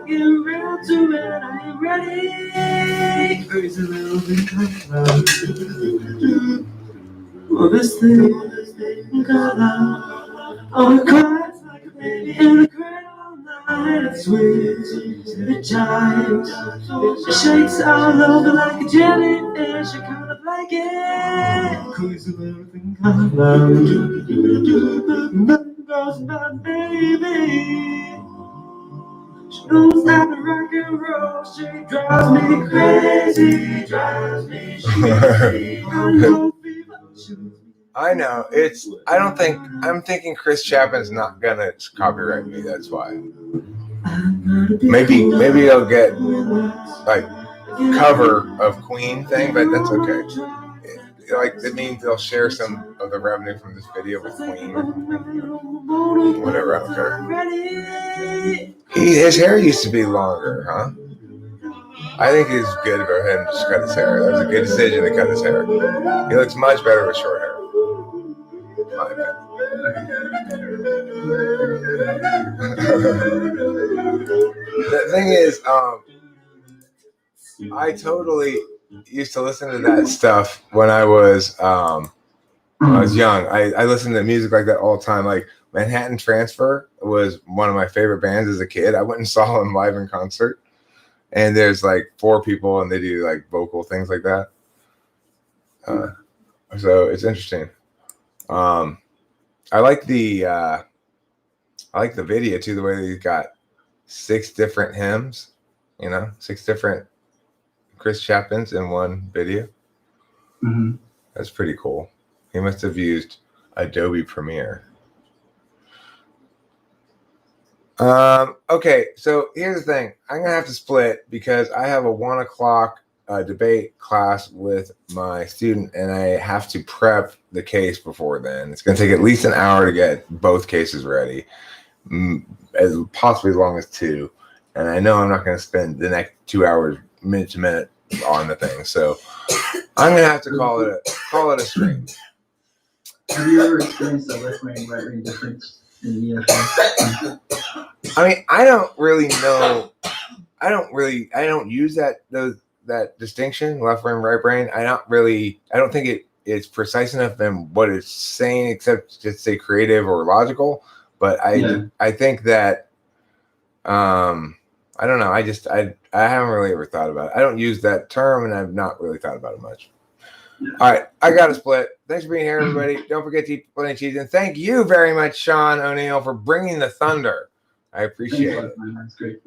Get around to it, are you ready? Crazy little thing called love. Oh, this thing called love. Oh, it cries like a baby in a cradle all night. It swings, it chimes, it shakes all over like a jellyfish. I kind of like it. Crazy little thing called love. Nothing goes my baby. She knows how to rock and roll. She drives me crazy, drives me crazy. I know I'm thinking Chris Chapman's not gonna copyright me. That's why. Maybe he'll get like cover of Queen thing, but that's okay. It means they'll share some of the revenue from this video with Queen or something. Whatever, I don't care. His hair used to be longer, huh? I think it's good to go ahead and just cut his hair. That was a good decision to cut his hair. He looks much better with short hair. My opinion. The thing is, I totally used to listen to that stuff when I was young. I listened to music like that all the time. Like Manhattan Transfer was one of my favorite bands as a kid. I went and saw them live in concert. And there's like 4 people and they do like vocal things like that. So it's interesting. I like the video too, the way that he's got 6 different hymns, 6 different Chris Chapmans in one video. Mm-hmm. That's pretty cool. He must have used Adobe Premiere. Okay, so here's the thing. I'm gonna have to split because I have a 1 o'clock a debate class with my student, and I have to prep the case before then. It's going to take at least an hour to get both cases ready, as possibly as long as 2. And I know I'm not going to spend the next 2 hours minute to minute on the thing, so I'm going to have to call it a stream. Have you ever experienced a left-brain, right-brain difference in ESFJ? I mean, I don't really know. I don't use that distinction, left brain, right brain. I don't think it's precise enough in what it's saying, except to say creative or logical. But I think that, I don't know. I haven't really ever thought about it. I don't use that term, and I've not really thought about it much. All right, I got to split. Thanks for being here, everybody. Don't forget to eat plenty of cheese. And thank you very much, Sean O'Neill, for bringing the thunder. I appreciate it. That's great.